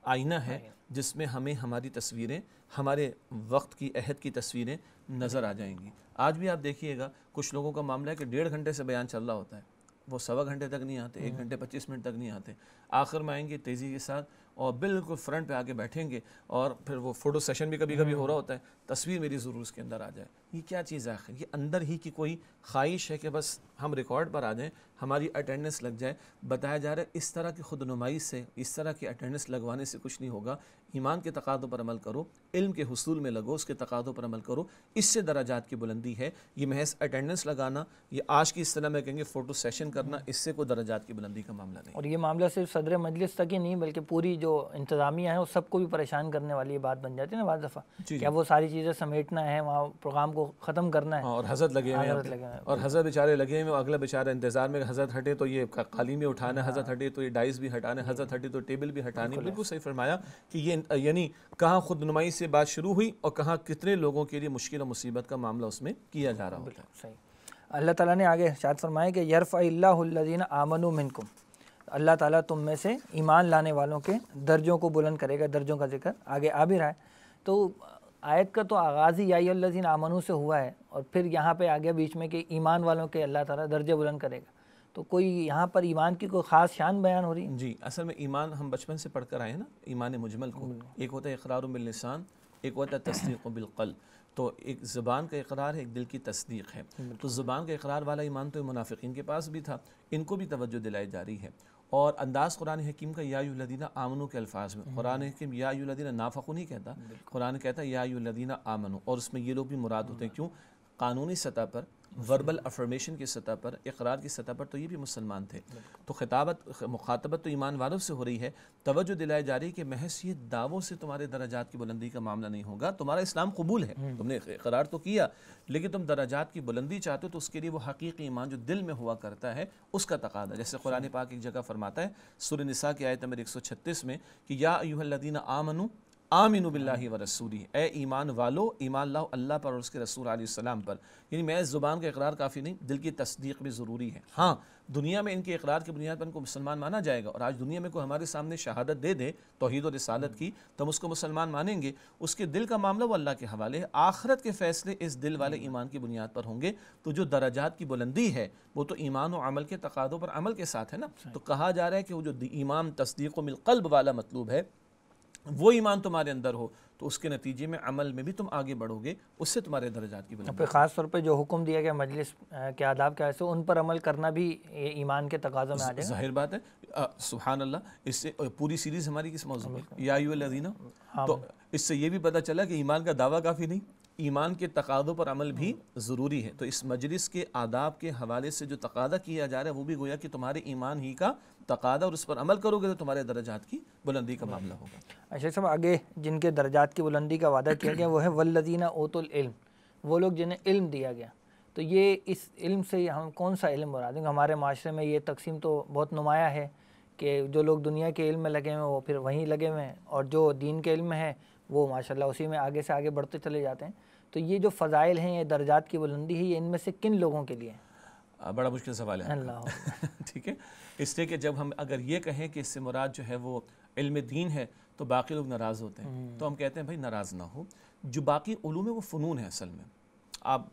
آئینہ ہے جس میں ہمیں ہماری تصویریں، ہمارے وقت کی عہد کی تصویریں نظر آ جائیں گی۔ آج بھی آپ دیکھیے گا کچھ لوگوں کا معاملہ ہے کہ 1.5 گھنٹے سے بیان چل رہا ہوتا ہے، وہ 1.25 گھنٹے تک نہیں آتے، 1 گھنٹے 25 منٹ تک نہیں آتے، آخر میں آئیں گے تیزی کے ساتھ اور بالکل فرنٹ پہ آگے بیٹھیں گے، اور پھر وہ فوٹو سیشن بھی کبھی کبھی ہو رہا ہوتا ہے، تصویر میری ضرور اس کے اندر آ جائے۔ یہ کیا چیز ہے آخر؟ یہ اندر ہی کی کوئی خواہش ہے کہ بس ہم ریکارڈ پر آ جائیں، ہماری اٹینڈنس لگ جائے۔ بتایا جا رہا ہے اس طرح کی خود نمائی سے، اس طرح کی اٹینڈنس لگوانے سے کچھ نہیں ہوگا۔ ایمان کے تقاضوں پر عمل کرو، علم کے حصول میں لگو، اس کے تقاضوں پر عمل کرو، اس سے درجات کی بلندی ہے۔ یہ محض اٹینڈنس لگانا، یہ آج کی اس طرح میں کہیں گے فوٹو سیشن کرنا، اس سے کوئی درجات کی بلندی کا معاملہ نہیں۔ اور یہ معاملہ صرف صدر مجلس تک ہی نہیں بلکہ پوری جو انتظامیہ ہے اس سب کو بھی پریشان کرنے والی یہ بات بن جاتی ہے نا بعض دفعہ، کیا وہ ساری چیزیں سمیٹنا ہے، وہاں پروگرام کو ختم کرنا ہے، اور حضرت لگے ہوئے ہیں، اور حضرت بیچارے لگے ہوئے، اگلا بیچارہ انتظار میں حضرت ہٹے تو یہ قالین بھی اٹھانا ہے، حضرت ہٹے تو یہ ڈائز بھی ہٹانا ہے، حضرت ہٹے تو ٹیبل بھی ہٹانی۔ بالکل صحیح فرمایا کہ یہ یعنی کہاں خود نمائی سے بات شروع ہوئی اور کہاں کتنے لوگوں کے لیے مشکل و مصیبت کا معاملہ اس میں کیا جا رہا ہوتا ہے۔ صحیح۔ اللہ تعالیٰ نے آگے ارشاد فرمایا کہ یرفع اللہ الذین آمنوا منکم، اللہ تعالیٰ تم میں سے ایمان لانے والوں کے درجوں کو بلند کرے گا۔ درجوں کا ذکر آگے آ بھی رہا ہے، تو آیت کا تو آغاز ہی یا ایھا الذین آمنوا سے ہوا ہے، اور پھر یہاں پہ آگے بیچ میں کہ ایمان والوں کے اللہ تعالیٰ درجے بلند کرے گا، تو کوئی یہاں پر ایمان کی کوئی خاص شان بیان ہو رہی ہے؟ جی، اصل میں ایمان ہم بچپن سے پڑھ کر آئے ہیں نا، ایمان مجمل کو، ایک ہوتا ہے اقرار باللسان، ایک ہوتا ہے تصدیق بالقلب۔ تو ایک زبان کا اقرار ہے، ایک دل کی تصدیق ہے۔ تو زبان کا اقرار والا ایمان تو منافقین کے پاس بھی تھا، ان کو بھی توجہ دلائی جا رہی ہے۔ اور انداز قرآن حکیم کا یا ایھا الذین آمنوا کے الفاظ میں، قرآن حکیم یا ایھا الذین نافقوا نہیں کہتا، قرآن کہتا ہے یا ایھا الذین آمنوا، اور اس میں یہ لوگ بھی مراد ہوتے ہیں۔ کیوں؟ قانونی سطح پر، وربل افرمیشن کی سطح پر، اقرار کی سطح پر تو یہ بھی مسلمان تھے، تو مخاطبت تو ایمان والوں سے ہو رہی ہے۔ توجہ دلائی جا رہی ہے کہ محض یہ دعووں سے تمہارے درجات کی بلندی کا معاملہ نہیں ہوگا، تمہارا اسلام قبول ہے، تم نے اقرار تو کیا، لیکن تم درجات کی بلندی چاہتے ہو تو اس کے لیے وہ حقیقی ایمان جو دل میں ہوا کرتا ہے اس کا تقاضا۔ جیسے قرآن پاک ایک جگہ فرماتا ہے سورہ نساء کی آیت نمبر 136 میں کہ یا ایھا الذین آمنوا آمنوا باللہ ورسولہ، اے ایمان والو ایمان لاؤ اللہ پر اور اس کے رسول علیہ السلام پر۔ یعنی محض زبان کا اقرار کافی نہیں، دل کی تصدیق بھی ضروری ہے۔ ہاں، دنیا میں ان کے اقرار کی بنیاد پر ان کو مسلمان مانا جائے گا، اور آج دنیا میں کوئی ہمارے سامنے شہادت دے دے توحید و رسالت کی تو ہم اس کو مسلمان مانیں گے، اس کے دل کا معاملہ وہ اللہ کے حوالے ہے۔ آخرت کے فیصلے اس دل والے ایمان کی بنیاد پر ہوں گے۔ تو جو درجات کی بلندی ہے وہ تو ایمان و عمل کے تقاضوں پر عمل کے ساتھ ہے نا۔ تو کہا جا رہا ہے کہ وہ جو ایمان تصدیق و بالقلب والا مطلوب ہے، وہ ایمان تمہارے اندر ہو تو اس کے نتیجے میں عمل میں بھی تم آگے بڑھو گے، اس سے تمہارے درجات کی بلندی۔ پھر خاص طور پہ جو حکم دیا گیا مجلس کے آداب کے ایسے ان پر عمل کرنا بھی ایمان کے تقاضوں میں آ جائے گا۔ ظاہر بات ہے، سبحان اللہ، اس سے پوری سیریز ہماری کس موضوع ہے؟ یا ایھا الذین، تو اس سے یہ بھی پتہ چلا کہ ایمان کا دعویٰ کافی نہیں، ایمان کے تقاضوں پر عمل بھی ضروری ہے۔ تو اس مجلس کے آداب کے حوالے سے جو تقاضا کیا جا رہا ہے وہ بھی گویا کہ تمہارے ایمان ہی کا تقاضا، اور اس پر عمل کرو گے تو تمہارے درجات کی بلندی کا معاملہ ہوگا۔ اچھا صاحب، آگے جن کے درجات کی بلندی کا وعدہ کیا گیا وہ ہے والذین اوتوا العلم، وہ لوگ جنہیں علم دیا گیا۔ تو یہ اس علم سے ہم کون سا علم مراد ہیں؟ ہمارے معاشرے میں یہ تقسیم تو بہت نمایاں ہے کہ جو لوگ دنیا کے علم میں لگے ہوئے ہیں وہ پھر وہیں لگے ہوئے ہیں، اور جو دین کے علم میں ہے وہ ماشاءاللہ اسی میں آگے سے آگے بڑھتے چلے جاتے ہیں۔ تو یہ جو فضائل ہیں، یہ درجات کی بلندی ہے، یہ ان میں سے کن لوگوں کے لیے ہے؟ بڑا مشکل سوال ہے اللہ ٹھیک ہے، اس لیے کہ جب ہم اگر یہ کہیں کہ اس سے مراد جو ہے وہ علم دین ہے تو باقی لوگ ناراض ہوتے ہیں، تو ہم کہتے ہیں بھائی ناراض نہ ہو، جو باقی علوم ہے وہ فنون ہے۔ اصل میں آپ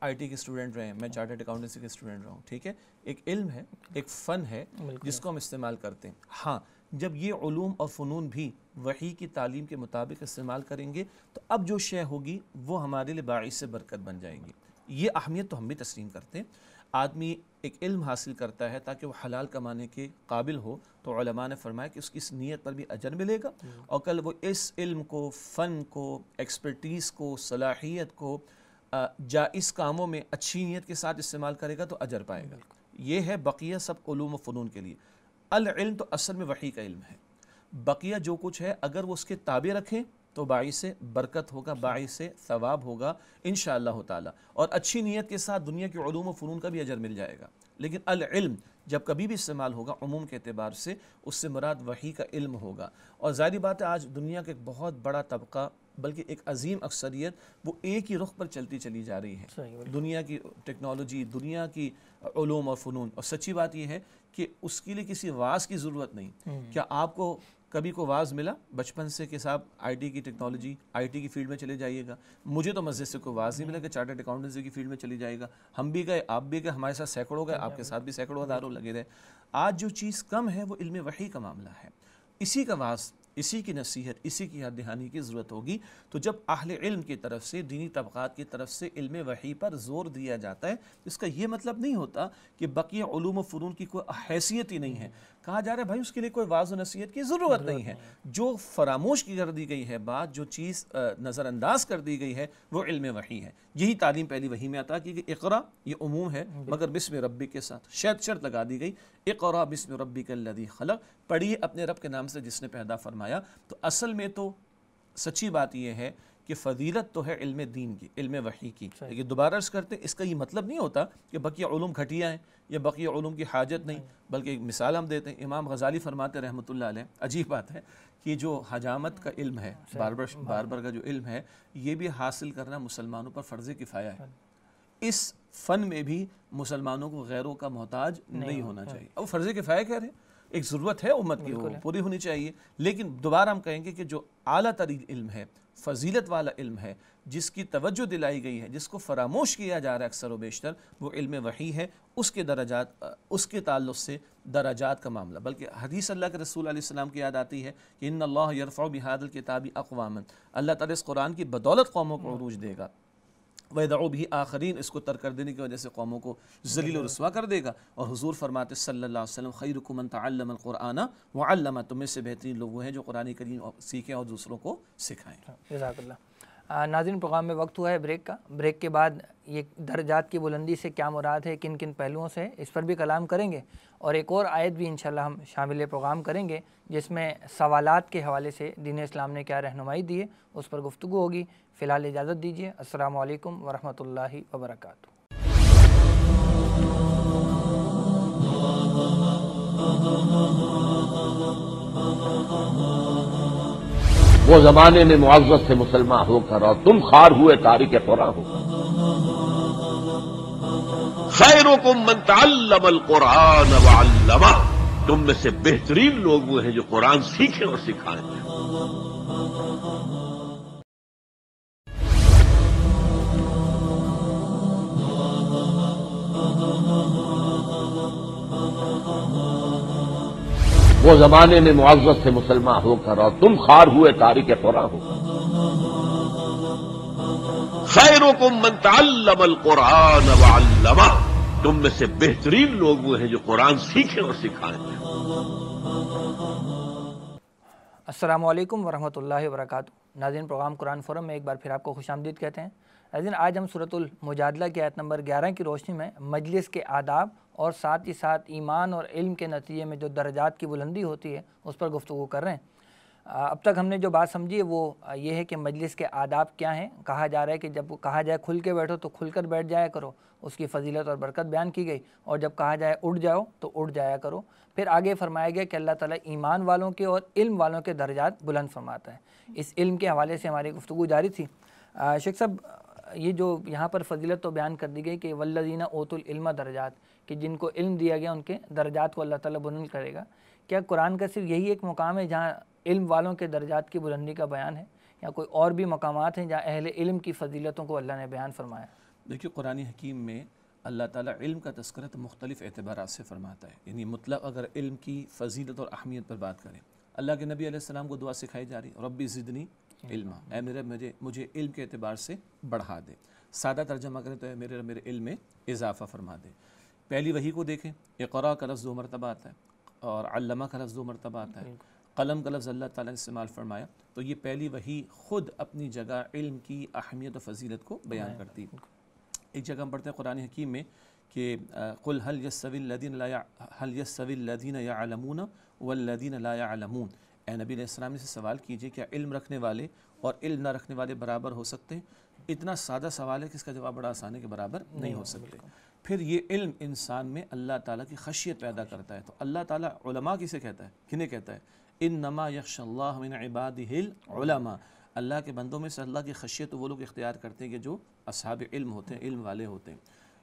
آئی ٹی کے اسٹوڈنٹ رہے ہیں، میں چارٹرڈ اکاؤنٹنسی کے اسٹوڈنٹ رہا ہوں، ٹھیک ہے، ایک علم ہے، ایک فن ہے جس کو ہم استعمال کرتے ہیں۔ ہاں، جب یہ علوم اور فنون بھی وحی کی تعلیم کے مطابق استعمال کریں گے تو اب جو شے ہوگی وہ ہمارے لیے باعث برکت بن جائے گی۔ یہ اہمیت تو ہم بھی تسلیم کرتے ہیں۔ آدمی ایک علم حاصل کرتا ہے تاکہ وہ حلال کمانے کے قابل ہو، تو علماء نے فرمایا کہ اس کی اس نیت پر بھی اجر ملے گا، اور کل وہ اس علم کو، فن کو، ایکسپرٹیز کو، صلاحیت کو جائز کاموں میں اچھی نیت کے ساتھ استعمال کرے گا تو اجر پائے گا. یہ ہے بقیہ سب علوم و فنون کے لیے. العلم تو اصل میں وحی کا علم ہے. بقیہ جو کچھ ہے اگر وہ اس کے تابع رکھیں تو باعث برکت ہوگا, باعث ثواب ہوگا انشاءاللہ تعالی, اور اچھی نیت کے ساتھ دنیا کے علوم و فنون کا بھی اجر مل جائے گا. لیکن العلم جب کبھی بھی استعمال ہوگا عموم کے اعتبار سے اس سے مراد وحی کا علم ہوگا. اور ظاہری بات ہے آج دنیا کا ایک بہت بڑا طبقہ بلکہ ایک عظیم اکثریت وہ ایک ہی رخ پر چلتی چلی جا رہی ہے, دنیا کی ٹیکنالوجی, دنیا کی علوم اور فنون. اور سچی بات یہ ہے کہ اس کے لیے کسی واعظ کی ضرورت نہیں. کیا آپ کو کبھی کو واعظ ملا بچپن سے کہ صاحب آئی ٹی کی ٹیکنالوجی, آئی ٹی کی فیلڈ میں چلے جائیے گا؟ مجھے تو مسجد سے کوئی واعظ نہیں ملا کہ چارٹرڈ اکاؤنٹنسی کی فیلڈ میں چلی جائے گا. ہم بھی گئے, آپ بھی گئے, ہمارے ساتھ سینکڑوں گئے, آپ کے ساتھ بھی سینکڑوں اداروں لگے رہے. آج جو چیز کم ہے وہ علم وحی کا معاملہ ہے. اسی کا واعظ, اسی کی نصیحت, اسی کی یاد دہانی کی ضرورت ہوگی. تو جب اہل علم کی طرف سے, دینی طبقات کی طرف سے علم وحی پر زور دیا جاتا ہے, اس کا یہ مطلب نہیں ہوتا کہ بقیہ علوم و فنون کی کوئی حیثیت ہی نہیں ہے. کہا جا رہا ہے بھائی اس کے لیے کوئی واعظ و نصیحت کی ضرورت نہیں ہے. جو فراموش کی کر دی گئی ہے بات, جو چیز نظر انداز کر دی گئی ہے وہ علم وحی ہے. یہی تعلیم پہلی وحی میں عطا کی کہ اقرا, یہ عموم ہے مگر بسم ربک کے ساتھ شرط لگا دی گئی, اقرا بسم ربک الذی خلق, پڑھیے اپنے رب کے نام سے جس نے پیدا فرمایا. تو اصل میں تو سچی بات یہ ہے کہ فضیلت تو ہے علم دین کی, علم وحی کی. لیکن دوبارہ عرض کرتے ہیں اس کا یہ مطلب نہیں ہوتا کہ بقیہ علوم گھٹیا ہیں یا بقیہ علوم کی حاجت نہیں. بلکہ ایک مثال ہم دیتے ہیں, امام غزالی فرماتے رحمۃ اللہ علیہ, عجیب بات ہے کہ جو حجامت کا علم ہے, باربر کا جو علم ہے, یہ بھی حاصل کرنا مسلمانوں پر فرض کفایہ ہے. اس فن میں بھی مسلمانوں کو غیروں کا محتاج نہیں ہونا چاہیے. اب فرض کفایہ کہہ رہے ہیں, ایک ضرورت ہے امت کی, وہ پوری ہونی چاہیے. لیکن دوبارہ ہم کہیں گے کہ جو اعلیٰ ترین علم ہے, فضیلت والا علم ہے, جس کی توجہ دلائی گئی ہے, جس کو فراموش کیا جا رہا ہے اکثر و بیشتر, وہ علم وحی ہے. اس کے درجات, اس کے تعلق سے درجات کا معاملہ. بلکہ حدیث اللہ کے رسول علیہ السلام کی یاد آتی ہے کہ ان اللہ یرفع بہذا الکتاب اقواما, اللہ تعالیٰ اس قرآن کی بدولت قوموں کو عروج دے گا. وَيَدْعُو بِهِ آخرین, اس کو ترک کر دینے کی وجہ سے قوموں کو ذلیل و رسوا کر دے گا. اور حضور فرماتے صلی اللہ علیہ وسلم خیرکم من تعلم القرآن وعلمہ, تم میں سے بہترین لوگ وہ ہیں جو قرآن کریم سیکھیں اور دوسروں کو سکھائیں. جزاک اللہ. ناظرین پروگرام میں وقت ہوا ہے بریک کا. بریک کے بعد یہ درجات کی بلندی سے کیا مراد ہے, کن کن پہلوؤں سے, اس پر بھی کلام کریں گے. اور ایک اور آیت بھی انشاءاللہ ہم شامل پروگرام کریں گے جس میں سوالات کے حوالے سے دین اسلام نے کیا رہنمائی دی ہے, اس پر گفتگو ہوگی. فی الحال اجازت دیجیے. السلام علیکم ورحمۃ اللہ وبرکاتہ. وہ زمانے میں معزز سے مسلمان ہو کر اور تم خار ہوئے تارک قرآن ہو. خیرکم من تعلم القرآن وعلمہ, تم میں سے بہترین لوگ وہ ہیں جو قرآن سیکھیں اور سکھائیں. وہ زمانے میں معزز سے مسلمان ہو کر اور تم خار ہوئے تارک قرآن ہو. خیرکم من تعلم القرآن وعلمہ, تم میں سے بہترین لوگ وہ ہیں جو قرآن سیکھیں اور سکھائیں. السلام علیکم ورحمۃ اللہ وبرکاتہ. ناظرین پروگرام قرآن فورم میں ایک بار پھر آپ کو خوش آمدید کہتے ہیں. ناظرین آج ہم سورۃ المجادلہ کی آیت نمبر 11 کی روشنی میں مجلس کے آداب اور ساتھ ہی ساتھ ایمان اور علم کے نتیجے میں جو درجات کی بلندی ہوتی ہے اس پر گفتگو کر رہے ہیں. اب تک ہم نے جو بات سمجھی ہے وہ یہ ہے کہ مجلس کے آداب کیا ہیں. کہا جا رہا ہے کہ جب کہا جائے کھل کے بیٹھو تو کھل کر بیٹھ جایا کرو, اس کی فضیلت اور برکت بیان کی گئی. اور جب کہا جائے اٹھ جاؤ تو اٹھ جایا کرو. پھر آگے فرمایا گیا کہ اللہ تعالیٰ ایمان والوں کے اور علم والوں کے درجات بلند فرماتا ہے. اس علم کے حوالے سے ہماری گفتگو جاری تھی. شیخ صاحب, یہ جو یہاں پر فضیلت تو بیان کر دی گئی کہ والذین اوتوا العلم درجات, کہ جن کو علم دیا گیا ان کے درجات کو اللہ تعالیٰ بلند کرے گا. کیا قرآن کا صرف یہی ایک مقام ہے جہاں علم والوں کے درجات کی بلندی کا بیان ہے, یا کوئی اور بھی مقامات ہیں جہاں اہل علم کی فضیلتوں کو اللہ نے بیان فرمایا؟ دیکھیے قرآن حکیم میں اللہ تعالیٰ علم کا تذکرہ مختلف اعتبارات سے فرماتا ہے. یعنی مطلق اگر علم کی فضیلت اور اہمیت پر بات کریں, اللہ کے نبی علیہ السلام کو دعا سکھائی جا رہی, ربی زدنی علما, اے میرے مجھے علم کے اعتبار سے بڑھا دے. سادہ ترجمہ کریں تو اے میرے علم میں اضافہ فرما دے. پہلی وحی کو دیکھیں, اقرا کا لفظ 2 مرتبہ آتا ہے اور علمہ کا لفظ 2 مرتبہ آتا ہے. قلم کا لفظ اللہ تعالیٰ نے استعمال فرمایا، تو یہ پہلی وحی خود اپنی جگہ علم کی اہمیت و فضیلت کو بیان کرتی ہے۔ ایک جگہ ہم پڑھتے ہیں قرآن حکیم میں کہ قل هل يستوي الذين يعلمون والذين لا يعلمون، اے نبی علیہ السلام نے سے سوال کیجئے کیا علم رکھنے والے اور علم نہ رکھنے والے برابر ہو سکتے ہیں؟ اتنا سادہ سوال ہے کہ اس کا جواب بڑا آسان ہے کہ برابر نہیں ہو سکتے۔ پھر یہ علم انسان میں اللہ تعالیٰ کی خشیت پیدا کرتا ہے۔ تو اللہ تعالیٰ علماء کسے کہتا ہے؟ کنہیں کہتا ہے؟ انما یخشى اللہ من عبادہ العلماء، اللہ کے بندوں میں سے اللہ کی خشیت وہ لوگ اختیار کرتے ہیں کہ جو اصحاب علم ہوتے ہیں، علم والے ہوتے ہیں۔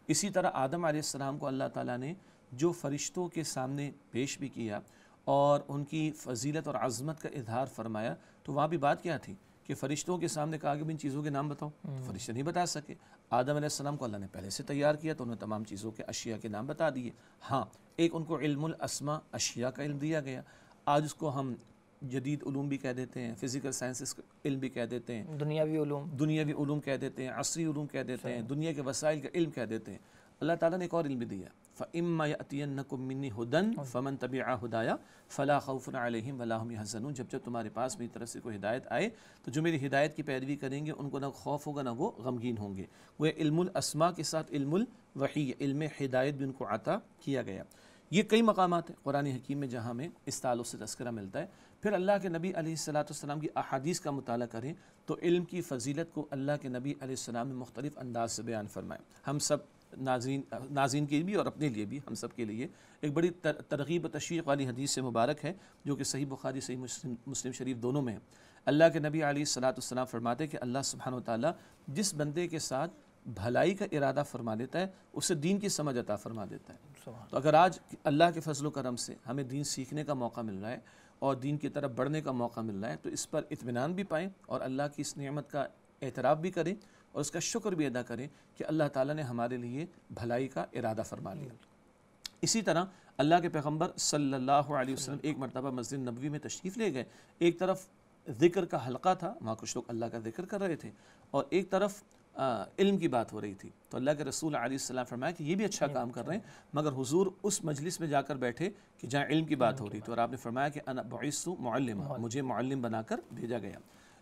اسی طرح آدم علیہ السلام کو اللہ تعالیٰ نے جو فرشتوں کے سامنے پیش بھی کیا اور ان کی فضیلت اور عظمت کا اظہار فرمایا، تو وہاں بھی بات کیا تھی کہ فرشتوں کے سامنے کہا کہ ان چیزوں کے نام بتاؤ، فرشتے نہیں بتا سکے۔ آدم علیہ السلام کو اللہ نے پہلے سے تیار کیا تو انہیں تمام چیزوں کے اشیاء کے نام بتا دیے۔ ہاں، ایک ان کو علم الاسماء، اشیاء کا علم دیا گیا۔ آج اس کو ہم جدید علوم بھی کہہ دیتے ہیں، فزیکل سائنسز علم بھی کہہ دیتے ہیں، دنیاوی علوم کہہ دیتے ہیں، عصری علوم کہہ دیتے ہیں، دنیا کے وسائل کا علم کہہ دیتے ہیں۔ اللہ تعالیٰ نے ایک اور علم بھی دیا، فَإِمَّا يَأْتِيَنَّكُم مِّنِّي هُدًى فَمَن تَبِعَ هُدَايَ فَلَا خَوْفٌ عَلَيْهِمْ وَلَا هُمْ يَحْزَنُونَ، جب تمہارے پاس میری طرف سے کوئی ہدایت آئے تو جو میری ہدایت کی پیروی کریں گے ان کو نہ خوف ہوگا نہ وہ غمگین ہوں گے۔ وہ علم الاسماء کے ساتھ علم الوحی، علم ہدایت بھی ان کو عطا کیا گیا۔ یہ کئی مقامات ہیں قرآن حکیم میں جہاں ہمیں اس تعلق سے تذکرہ ملتا ہے۔ پھر اللہ کے نبی علیہ السلام کی احادیث کا مطالعہ کریں تو علم کی فضیلت کو اللہ کے نبی علیہ السلام نے مختلف انداز سے بیان فرمائے۔ ہم سب ناظرین کے بھی اور اپنے لیے بھی، ہم سب کے لیے ایک بڑی ترغیب و تشویق والی حدیث سے مبارک ہے جو کہ صحیح بخاری صحیح مسلم شریف دونوں میں ہے۔ اللہ کے نبی علیہ السلام فرماتے کہ اللہ سبحانہ وتعالیٰ جس بندے کے ساتھ بھلائی کا ارادہ فرما دیتا ہے اسے دین کی سمجھ عطا فرما دیتا ہے۔ تو اگر آج اللہ کے فضل و کرم سے ہمیں دین سیکھنے کا موقع مل رہا ہے اور دین کی طرف بڑھنے کا موقع مل رہا ہے تو اس پر اطمینان بھی پائیں اور اللہ کی اس نعمت کا اعتراف بھی کریں اور اس کا شکر بھی ادا کریں کہ اللہ تعالیٰ نے ہمارے لیے بھلائی کا ارادہ فرما لیا۔ اسی طرح اللہ کے پیغمبر صلی اللہ علیہ وسلم ایک مرتبہ مسجد نبوی میں تشریف لے گئے۔ ایک طرف ذکر کا حلقہ تھا، وہاں کچھ لوگ اللہ کا ذکر کر رہے تھے، اور ایک طرف علم کی بات ہو رہی تھی۔ تو اللہ کے رسول علیہ السلام فرمایا کہ یہ بھی اچھا کام کر رہے ہیں، مگر حضور اس مجلس میں جا کر بیٹھے کہ جہاں علم کی بات ہو رہی تھی، اور آپ نے فرمایا کہ انا بعثت معلما، مجھے معلم بنا کر بھیجا گیا۔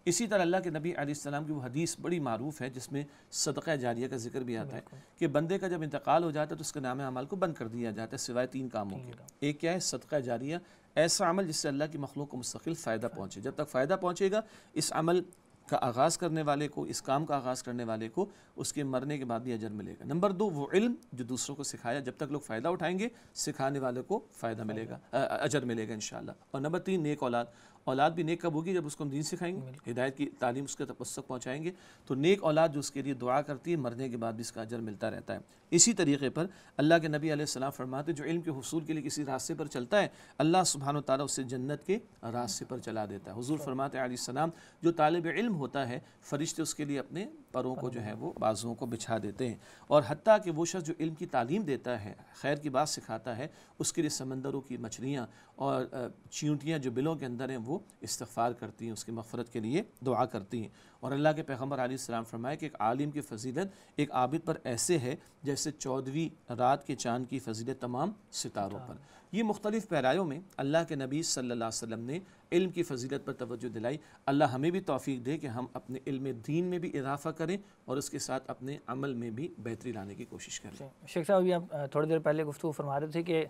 اسی طرح اللہ کے نبی علیہ السلام کی وہ حدیث بڑی معروف ہے جس میں صدقہ جاریہ کا ذکر بھی آتا ہے کہ بندے کا جب انتقال ہو جاتا ہے تو اس کے نام اعمال کو بند کر دیا جاتا ہے سوائے 3 کاموں کے۔ ایک کیا ہے؟ صدقہ جاریہ، ایسا عمل جس سے اللہ کی مخلوق کو مستقل فائدہ پہنچے۔ جب تک فائدہ پہنچے گا اس عمل کا آغاز کرنے والے کو، اس کام کا آغاز کرنے والے کو اس کے مرنے کے بعد بھی اجر ملے گا۔ نمبر 2 وہ علم جو دوسروں کو سکھایا، جب تک لوگ فائدہ اٹھائیں گے سکھانے والے کو فائدہ ملے گا، اجر ملے گا انشاءاللہ۔ اور نمبر 3 نیک اولاد بھی نیک کب ہوگی؟ جب اس کو ہم دین سکھائیں گے، ہدایت کی تعلیم اس کے تک پہنچائیں گے، تو نیک اولاد جو اس کے لیے دعا کرتی ہے مرنے کے بعد بھی اس کا اجر ملتا رہتا ہے۔ اسی طریقے پر اللہ کے نبی علیہ السلام فرماتے جو علم کے حصول کے لیے کسی راستے پر چلتا ہے اللہ سبحانہ وتعالیٰ اسے جنت کے راستے پر چلا دیتا ہے۔ حضور فرماتے علیہ السلام جو طالب علم ہوتا ہے فرشتے اس کے لیے اپنے پروں کو جو ہے وہ بازوؤں کو بچھا دیتے ہیں، اور حتیٰ کہ وہ شخص جو علم کی تعلیم دیتا ہے، خیر کی بات سکھاتا ہے، اس کے لیے سمندروں کی مچھلیاں اور چیونٹیاں جو بلوں کے اندر ہیں وہ استغفار کرتی ہیں، اس کی مغفرت کے لیے دعا کرتی ہیں۔ اور اللہ کے پیغمبر علیہ السلام فرمائے کہ ایک عالم کی فضیلت ایک عابد پر ایسے ہے جیسے 14ویں رات کے چاند کی فضیلت تمام ستاروں پر۔ یہ مختلف پیرایوں میں اللہ کے نبی صلی اللہ علیہ وسلم نے علم کی فضیلت پر توجہ دلائی۔ اللہ ہمیں بھی توفیق دے کہ ہم اپنے علم دین میں بھی اضافہ کریں اور اس کے ساتھ اپنے عمل میں بھی بہتری لانے کی کوشش کریں۔ شیخ صاحب ابھی آپ تھوڑی دیر پہلے گفتگو فرما رہے تھے کہ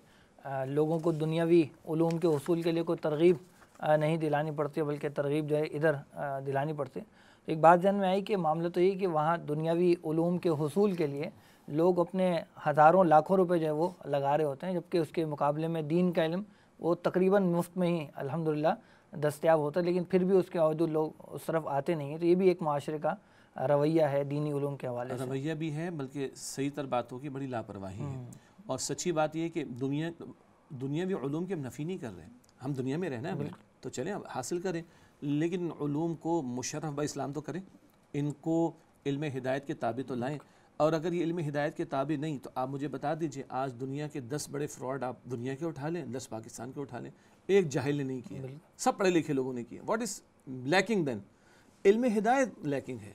لوگوں کو دنیاوی علوم کے حصول کے لیے کوئی ترغیب نہیں دلانی پڑتی بلکہ ترغیب جو ہے ادھر دلانی پڑتی۔ ایک بات ذہن میں آئی کہ معاملہ تو یہ کہ وہاں دنیاوی علوم کے حصول کے لیے لوگ اپنے ہزاروں لاکھوں روپے جو ہے وہ لگا رہے ہوتے ہیں، جبکہ اس کے مقابلے میں دین کا علم وہ تقریباً مفت میں ہی الحمدللہ دستیاب ہوتا ہے، لیکن پھر بھی اس کے باوجود لوگ اس طرف آتے نہیں ہیں۔ تو یہ بھی ایک معاشرے کا رویہ ہے دینی علوم کے حوالے سے۔ رویہ بھی ہے بلکہ صحیح تر بات ہوگی بڑی لاپرواہی ہے، اور سچی بات یہ ہے کہ دنیاوی علوم کی ہم نفی نہیں کر رہے ہیں، ہم دنیا میں رہنا ہے تو چلیں حاصل کریں، لیکن علوم کو مشرف با اسلام تو کریں، ان کو علم ہدایت کے تابع تو لائیں۔ اور اگر یہ علم ہدایت کے تابع نہیں تو آپ مجھے بتا دیجئے آج دنیا کے 10 بڑے فراڈ آپ دنیا کے اٹھا لیں، 10 پاکستان کے اٹھا لیں، ایک جاہل نے نہیں کیا، سب پڑھے لکھے لوگوں نے کیا۔ واٹ از لیکنگ دین؟ علم ہدایت لیکنگ ہے۔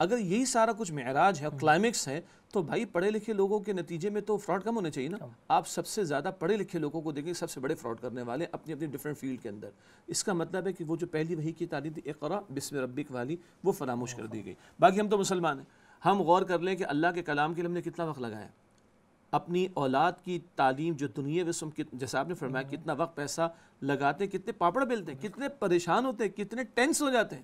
اگر یہی سارا کچھ معراج ہے اور کلائمیکس ہے تو بھائی پڑھے لکھے لوگوں کے نتیجے میں تو فراڈ کم ہونے چاہیے نا. آپ سب سے زیادہ پڑھے لکھے لوگوں کو دیکھیں سب سے بڑے فراڈ کرنے والے اپنی اپنی ڈفرینٹ فیلڈ کے اندر. اس کا مطلب ہے کہ وہ جو پہلی وحی کی تعلیم تھی اقرا بسم ربک والی وہ فراموش کر دی گئی. باقی ہم تو مسلمان ہیں. ہم غور کر لیں کہ اللہ کے کلام کے لیے ہم نے کتنا وقت لگایا. اپنی اولاد کی تعلیم جو دنیا میں جیسا آپ نے فرمایا کتنا وقت پیسہ لگاتے ہیں, کتنے پاپڑ بیلتے ہیں, کتنے پریشان ہوتے ہیں, کتنے ٹینس ہو جاتے ہیں.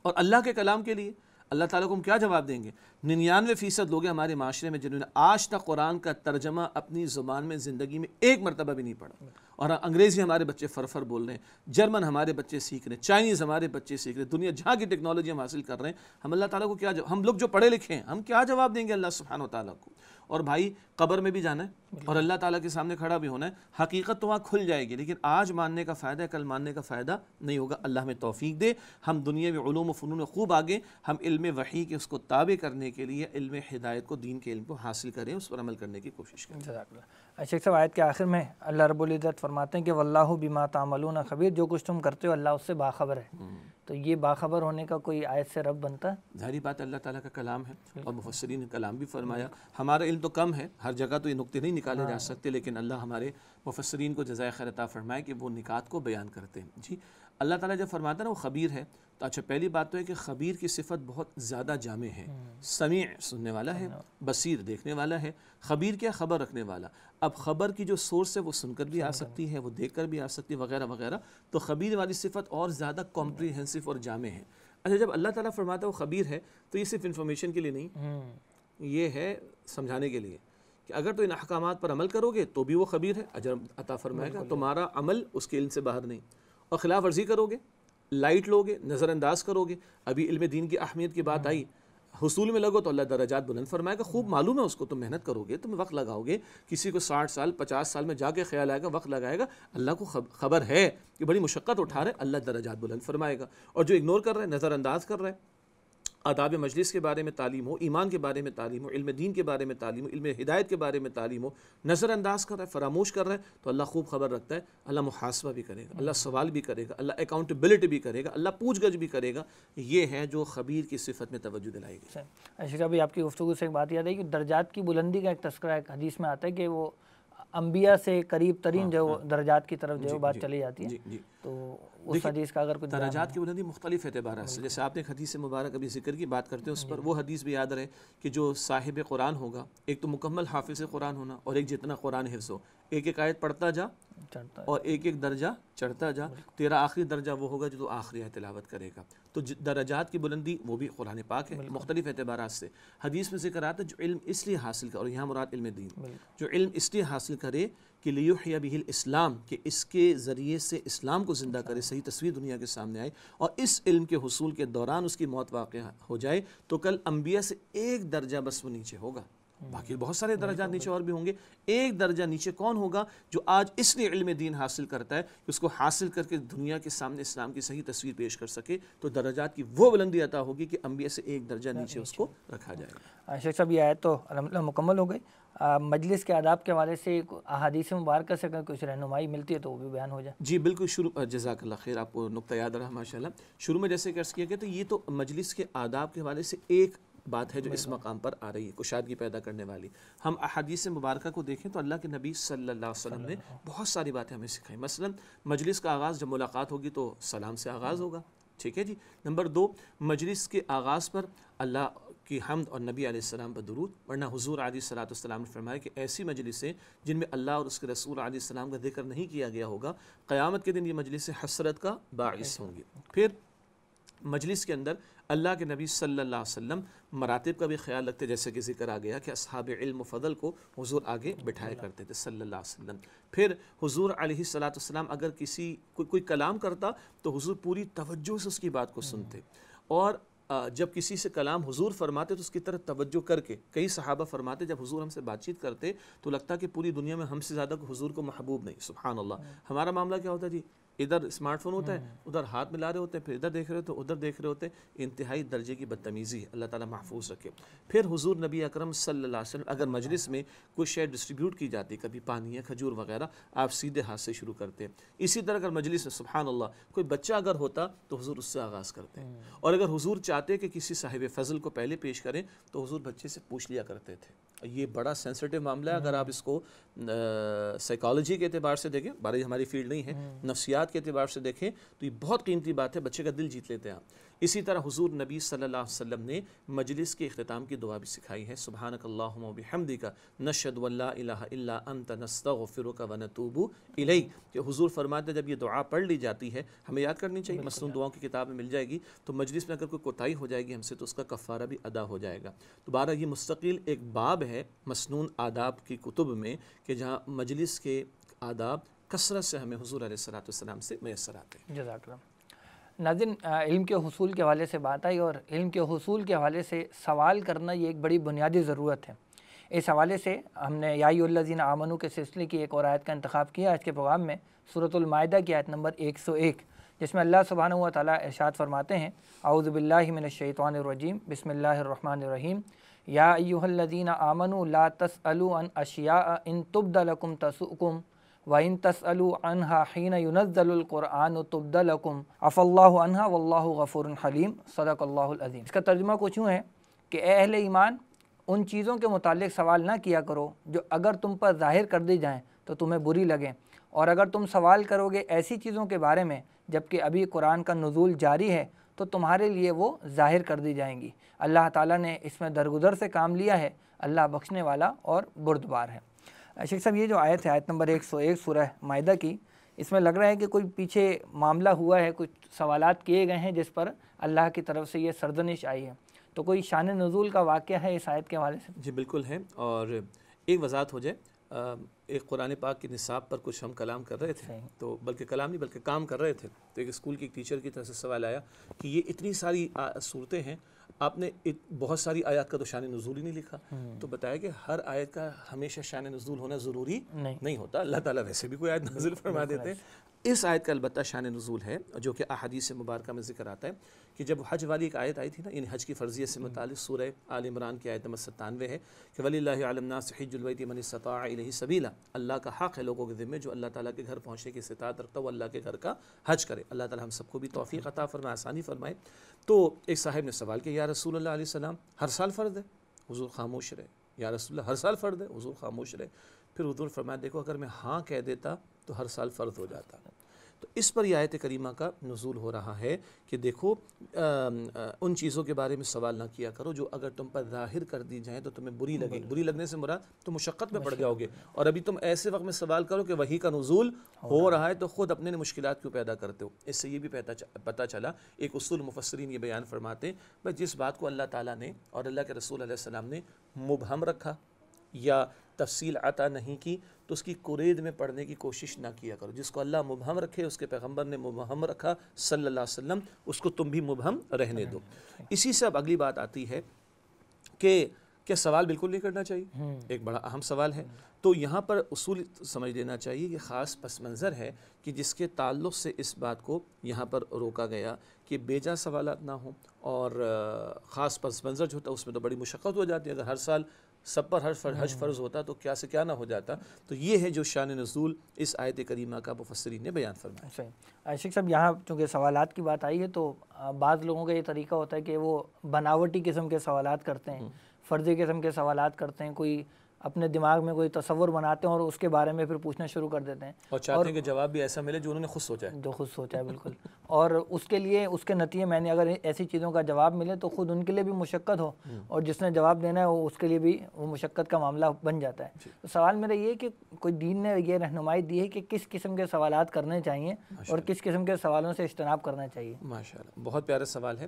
اور اللہ کے کلام کے لیے اللہ تعالیٰ کو ہم کیا جواب دیں گے؟ 99% لوگ ہیں ہمارے معاشرے میں جنہوں نے آج تک قرآن کا ترجمہ اپنی زبان میں زندگی میں ایک مرتبہ بھی نہیں پڑھا. اور انگریزی ہمارے بچے فر بول رہے ہیں, جرمن ہمارے بچے سیکھ رہے ہیں, چائنیز ہمارے بچے سیکھ رہے ہیں, دنیا جہاں کی ٹیکنالوجی ہم حاصل کر رہے ہیں. ہم اللہ تعالیٰ کو کیا ہم لوگ جو پڑھے لکھے ہیں ہم کیا جواب دیں گے اللہ سبحانہ و تعالیٰ کو؟ اور بھائی قبر میں بھی جانا ہے اور اللہ تعالیٰ کے سامنے کھڑا بھی ہونا ہے. حقیقت تو وہاں کھل جائے گی, لیکن آج ماننے کا فائدہ ہے, کل ماننے کا فائدہ نہیں ہوگا. اللہ ہمیں توفیق دے, ہم دنیا میں علوم و فنون میں خوب آگے, ہم علم وحی کے اس کو تابع کرنے کے لیے علم ہدایت کو, دین کے علم کو حاصل کریں, اس پر عمل کرنے کی کوشش کریں. جزاک اللہ. شیخ صاحب آیت کے آخر میں اللہ رب العزت فرماتے ہیں کہ واللہ بما تعملون خبیر, جو کچھ تم کرتے ہو اللہ اس سے باخبر ہے. تو یہ باخبر ہونے کا کوئی آیت سے رب بنتا ہے؟ ظاہری بات اللہ تعالیٰ کا کلام ہے اور مفسرین نے کلام بھی فرمایا. ہمارا علم تو کم ہے, ہر جگہ تو یہ نقطے نہیں نکالے جا سکتے, لیکن اللہ ہمارے مفسرین کو جزائے خیر عطا فرمائے کہ وہ نکات کو بیان کرتے ہیں. جی اللہ تعالیٰ جب فرماتا ہے نا وہ خبیر ہے, تو اچھا پہلی بات تو ہے کہ خبیر کی صفت بہت زیادہ جامع ہے. سمیع سننے والا ہے, بصیر دیکھنے والا ہے, خبیر کیا خبر رکھنے والا. اب خبر کی جو سورس ہے وہ سن کر بھی آ سکتی ہے, وہ دیکھ کر بھی آ سکتی ہے, وغیرہ وغیرہ. تو خبیر والی صفت اور زیادہ کمپریہنسو اور جامع ہے. اچھا جب اللہ تعالیٰ فرماتا ہے وہ خبیر ہے, تو یہ صرف انفارمیشن کے لیے نہیں, یہ ہے سمجھانے کے لیے کہ اگر تو ان احکامات پر عمل کرو گے تو بھی وہ خبیر ہے, اجر عطا فرمائے گا. تمہارا عمل اس کے علم سے باہر نہیں. اور خلاف ورزی کرو گے, لائٹ لو گے, نظر انداز کرو گے, ابھی علم دین کی اہمیت کی بات آئی, حصول میں لگو تو اللہ درجات بلند فرمائے گا. خوب معلوم ہے اس کو, تم محنت کرو گے, تم وقت لگاؤ گے. کسی کو 60 سال 50 سال میں جا کے خیال آئے گا, وقت لگائے گا, اللہ کو خبر ہے کہ بڑی مشقت اٹھا رہے, اللہ درجات بلند فرمائے گا. اور جو اگنور کر رہے ہیں, نظر انداز کر رہے ہیں, آداب مجلس کے بارے میں تعلیم ہو, ایمان کے بارے میں تعلیم ہو, علم دین کے بارے میں تعلیم ہو, علم ہدایت کے بارے میں تعلیم ہو, نظر انداز کر رہا ہے, فراموش کر رہا ہے, تو اللہ خوب خبر رکھتا ہے. اللہ محاسبہ بھی کرے گا, اللہ سوال بھی کرے گا, اللہ اکاؤنٹیبلٹی بھی کرے گا, اللہ پوچھ گچھ بھی کرے گا. یہ ہے جو خبیر کی صفت میں توجہ دلائے گی. اچھا ابھی آپ کی گفتگو سے ایک بات یاد ہے کہ درجات کی بلندی کا ایک تذکرہ ایک حدیث میں آتا ہے کہ وہ انبیاء سے قریب ترین جو درجات کی طرف جو بات چلی جاتی ہے. تو اس حدیث کا اگر کچھ درجات کی بلندی مختلف اعتبارات سے, جیسے آپ نے ایک حدیث مبارک ابھی ذکر کی بات کرتے ہیں اس پر, وہ حدیث بھی یاد رہے کہ جو صاحب قرآن ہوگا, ایک تو مکمل حافظ قرآن ہونا, اور ایک جتنا قرآن حفظ ہو, ایک ایک آیت پڑھتا جا اور ایک ایک درجہ چڑھتا جا, تیرا آخری درجہ وہ ہوگا جو تو آخری تلاوت کرے گا. تو درجات کی بلندی وہ بھی قرآن پاک ہے مختلف اعتبارات سے. حدیث میں ذکر آتا ہے جو علم اس لیے حاصل کرے, اور یہاں مراد علم دین, جو علم اس لیے حاصل کرے کہ لیحیی بہ الاسلام, کہ اس کے ذریعے سے اسلام کو زندہ کرے, صحیح تصویر دنیا کے سامنے آئے, اور اس علم کے حصول کے دوران اس کی موت واقع ہو جائے, تو کل انبیاء سے ایک درجہ بس وہ نیچے ہوگا. باقی بہت سارے درجات نیچے اور بھی ہوں گے, ایک درجہ نیچے کون ہوگا؟ جو آج اس لیے علم دین حاصل کرتا ہے کہ اس کو حاصل کر کے دنیا کے سامنے اسلام کی صحیح تصویر پیش کر سکے. تو درجات کی وہ بلندی عطا ہوگی کہ انبیاء سے ایک درجہ نیچے اس کو رکھا جائے گا. شیخ صاحب یہ آیت تو الحمدللہ مکمل ہو گئی. مجلس کے آداب کے حوالے سے احادیث مبارکہ سے اگر کچھ رہنمائی ملتی ہے تو وہ بھی بیان ہو جائے. جی بالکل, شروع جزاک اللہ خیر, آپ کو نقطہ یاد رہا ماشاءاللہ. شروع میں جیسے عرض کیا گیا, تو یہ تو مجلس کے آداب کے حوالے سے ایک بات ہے جو اس مقام پر آ رہی ہے, کشادگی پیدا کرنے والی. ہم احادیث مبارکہ کو دیکھیں تو اللہ کے نبی صلی اللہ علیہ وسلم نے بہت ساری باتیں ہمیں سکھائیں. مثلا مجلس کا آغاز جب ملاقات ہوگی تو سلام سے آغاز ہوگا, ٹھیک ہے جی. نمبر 2, مجلس کے آغاز پر اللہ کی حمد اور نبی علیہ السلام پر درود, ورنہ حضور علیہ السلام نے فرمایا کہ ایسی مجلسیں جن میں اللہ اور اس کے رسول علیہ السلام کا ذکر نہیں کیا گیا ہوگا, قیامت کے دن یہ مجلس حسرت کا باعث ہوں گی. پھر مجلس کے اندر اللہ کے نبی صلی اللہ علیہ وسلم مراتب کا بھی خیال رکھتے, جیسے کہ ذکر آ گیا کہ اصحاب علم و فضل کو حضور آگے بٹھایا کرتے تھے صلی اللہ علیہ وسلم. پھر حضور علیہ السلام اگر کوئی کلام کرتا تو حضور پوری توجہ سے اس کی بات کو سنتے, اور جب کسی سے کلام حضور فرماتے تو اس کی طرف توجہ کر کے. کئی صحابہ فرماتے جب حضور ہم سے بات چیت کرتے تو لگتا کہ پوری دنیا میں ہم سے زیادہ حضور کو محبوب نہیں. سبحان اللہ. ہمارا معاملہ کیا ہوتا جی, ادھر اسمارٹ فون ہوتا ہے، ادھر ہاتھ ملا رہے ہوتے ہیں، پھر ادھر دیکھ رہے ہوتے ہیں، ادھر دیکھ رہے ہوتے ہیں، انتہائی درجے کی بدتمیزی ہے، اللہ تعالیٰ محفوظ رکھے۔ پھر حضور نبی اکرم صلی اللہ علیہ وسلم اگر مجلس میں کوئی شے ڈسٹریبیوٹ کی جاتی، کبھی پانی یا کھجور وغیرہ، آپ سیدھے ہاتھ سے شروع کرتے ہیں۔ اسی طرح اگر مجلس میں سبحان اللہ کوئی بچہ اگر ہوتا تو حضور اس سے آغاز کرتے ہیں، اور اگر حضور چاہتے کہ کسی صاحب فضل کو پہلے پیش کریں تو حضور بچے سے پوچھ لیا کرتے تھے۔ یہ بڑا سینسٹیو معاملہ ہے، اگر آپ اس کو سائیکالوجی کے اعتبار سے دیکھیں، بارے ہماری فیلڈ نہیں ہے، نفسیات کے اعتبار سے دیکھیں تو یہ بہت قیمتی بات ہے، بچے کا دل جیت لیتے ہیں آپ۔ اسی طرح حضور نبی صلی اللہ علیہ وسلم نے مجلس کے اختتام کی دعا بھی سکھائی ہے، سبحانک اللہم و بحمدک نشہد ان لا الہ الا انت نستغفرک و نتوب الیک، کہ حضور فرماتے ہیں جب یہ دعا پڑھ لی جاتی ہے، ہمیں یاد کرنی چاہیے، مسنون دعاؤں کی کتاب میں مل جائے گی، تو مجلس میں اگر کوئی کوتاہی ہو جائے گی ہم سے تو اس کا کفارہ بھی ادا ہو جائے گا۔ دوبارہ یہ مستقل ایک باب ہے مسنون آداب کی کتب میں کہ جہاں مجلس کے آداب کثرت سے ہمیں حضور علیہ الصلوۃ والسلام سے میسر آتے ہیں۔ جزاک اللہ۔ ناظرین، علم کے حصول کے حوالے سے بات آئی، اور علم کے حصول کے حوالے سے سوال کرنا یہ ایک بڑی بنیادی ضرورت ہے۔ اس حوالے سے ہم نے یا ایھا الذین آمنوا کے سلسلے کی ایک اور آیت کا انتخاب کیا آج کے پروگرام میں، سورۃ المائدہ کی آیت نمبر 101، جس میں اللہ سبحانہ و تعالیٰ ارشاد فرماتے ہیں، اعوذ باللہ من الشیطان الرجیم، بسم اللہ الرحمن الرحیم، یا ایھا الذین آمنوا لا تسألوا عن اشیاء ان تبد لکم تسؤکم وَإِن تَسْأَلُوا عَنْهَا حِينَ يُنَزَّلُ الْقُرْآنُ تُبْدَ لَكُمْ عَفَا اللَّهُ عَنْهَا وَاللَّهُ غَفُورٌ حَلِيمٌ صدق اللہ العظیم۔ اس کا ترجمہ کچھ یوں ہے کہ اے اہل ایمان، ان چیزوں کے متعلق سوال نہ کیا کرو جو اگر تم پر ظاہر کر دی جائیں تو تمہیں بری لگیں، اور اگر تم سوال کرو گے ایسی چیزوں کے بارے میں جبکہ ابھی قرآن کا نزول جاری ہے تو تمہارے لیے وہ ظاہر کر دی جائیں گی۔ اللہ تعالیٰ نے اس میں درگزر سے کام لیا ہے، اللہ بخشنے والا اور بردبار ہے۔ شیخ صاحب، یہ جو آیت ہے، آیت نمبر 101 سورہ مائدہ کی، اس میں لگ رہا ہے کہ کوئی پیچھے معاملہ ہوا ہے، کچھ سوالات کیے گئے ہیں جس پر اللہ کی طرف سے یہ سرزنش آئی ہے، تو کوئی شان نزول کا واقعہ ہے اس آیت کے حوالے سے؟ جی بالکل ہے، اور ایک وضاحت ہو جائے، ایک قرآن پاک کے نصاب پر کچھ ہم کلام کر رہے تھے، تو بلکہ کلام نہیں بلکہ کام کر رہے تھے، تو ایک اسکول کی ایک ٹیچر کی طرف سے سوال آیا کہ یہ اتنی ساری صورتیں ہیں، آپ نے بہت ساری آیات کا تو شان نزول ہی نہیں لکھا، تو بتایا کہ ہر آیت کا ہمیشہ شان نزول ہونا ضروری نہیں ہوتا، اللہ تعالیٰ ویسے بھی کوئی آیت نازل فرما دیتے ہیں۔ اس آیت کا البتہ شان نزول ہے، جو کہ احادیث مبارکہ میں ذکر آتا ہے کہ جب حج والی ایک آیت آئی تھی نا، یعنی حج کی فرضیت سے متعلق، سورہ آل عمران کی آیت نمبر 97 ہے کہ وَلِلَّهِ عَلَى النَّاسِ حِجُّ الْبَيْتِ مَنِ اسْتَطَاعَ إِلَيْهِ سَبِيلًا، اللہ کا حق ہے لوگوں کے ذمے جو اللہ تعالیٰ کے گھر پہنچنے کی استطاعت رکھتا ہے وہ اللہ کے گھر کا حج کرے۔ اللہ تعالیٰ ہم سب کو بھی توفیق عطا فرمائے، آسانی فرمائے۔ تو ایک صاحب نے سوال کیا، یا رسول اللہ علیہ السلام ہر سال فرض ہے؟ حضور خاموش رہے۔ یا رسول اللہ ہر سال فرض ہے؟ حضور خاموش رہے۔ پھر حضور فرمایا دیکھو اگر میں ہاں کہہ دیتا تو ہر سال فرض ہو جاتا۔ تو اس پر یہ آیت کریمہ کا نزول ہو رہا ہے کہ دیکھو ان چیزوں کے بارے میں سوال نہ کیا کرو جو اگر تم پر ظاہر کر دی جائیں تو تمہیں بری لگے، بری لگنے سے مراد تم مشقت میں پڑ جاؤ گے، اور ابھی تم ایسے وقت میں سوال کرو کہ وحی کا نزول ہو رہا ہے تو خود اپنے مشکلات کیوں پیدا کرتے ہو۔ اس سے یہ بھی پتہ چلا، ایک اصول مفسرین یہ بیان فرماتے ہیں بھائی جس بات کو اللہ تعالیٰ نے اور اللہ کے رسول علیہ السلام نے مبہم رکھا یا تفصیل عطا نہیں کی تو اس کی قرید میں پڑھنے کی کوشش نہ کیا کرو۔ جس کو اللہ مبہم رکھے، اس کے پیغمبر نے مبہم رکھا صلی اللہ علیہ وسلم، اس کو تم بھی مبہم رہنے دو۔ اسی سے اب اگلی بات آتی ہے کہ کیا سوال بالکل نہیں کرنا چاہیے؟ ایک بڑا اہم سوال ہے۔ تو یہاں پر اصول سمجھ لینا چاہیے، یہ خاص پس منظر ہے کہ جس کے تعلق سے اس بات کو یہاں پر روکا گیا کہ بیجا سوالات نہ ہوں، اور خاص پس منظر جو ہوتا ہے اس میں تو بڑی مشقت ہو جاتی ہے، اگر ہر سال سب پر حج فرض ہوتا تو کیا سے کیا نہ ہو جاتا۔ تو یہ ہے جو شان نزول اس آیت کریمہ کا مفسرین نے بیان فرمایا۔ صحیح۔ شیخ صاحب، یہاں چونکہ سوالات کی بات آئی ہے تو بعض لوگوں کا یہ طریقہ ہوتا ہے کہ وہ بناوٹی قسم کے سوالات کرتے ہیں، فرضی قسم کے سوالات کرتے ہیں، کوئی اپنے دماغ میں کوئی تصور بناتے ہیں اور اس کے بارے میں پھر پوچھنا شروع کر دیتے ہیں، اور چاہتے ہیں کہ جواب بھی ایسا ملے جو انہوں نے خود سوچا ہے، جو خود سوچا ہے، بالکل۔ اور اس کے لیے اس کے نتیجے میں نے اگر ایسی چیزوں کا جواب ملے تو خود ان کے لیے بھی مشقت ہو، اور جس نے جواب دینا ہے وہ اس کے لیے بھی وہ مشقت کا معاملہ بن جاتا ہے۔ تو سوال میرا یہ کہ کوئی دین نے یہ رہنمائی دی ہے کہ کس قسم کے سوالات کرنے چاہیے اور کس قسم کے سوالوں سے اجتناب کرنا چاہیے؟ ماشاءاللہ، بہت پیارا سوال ہے۔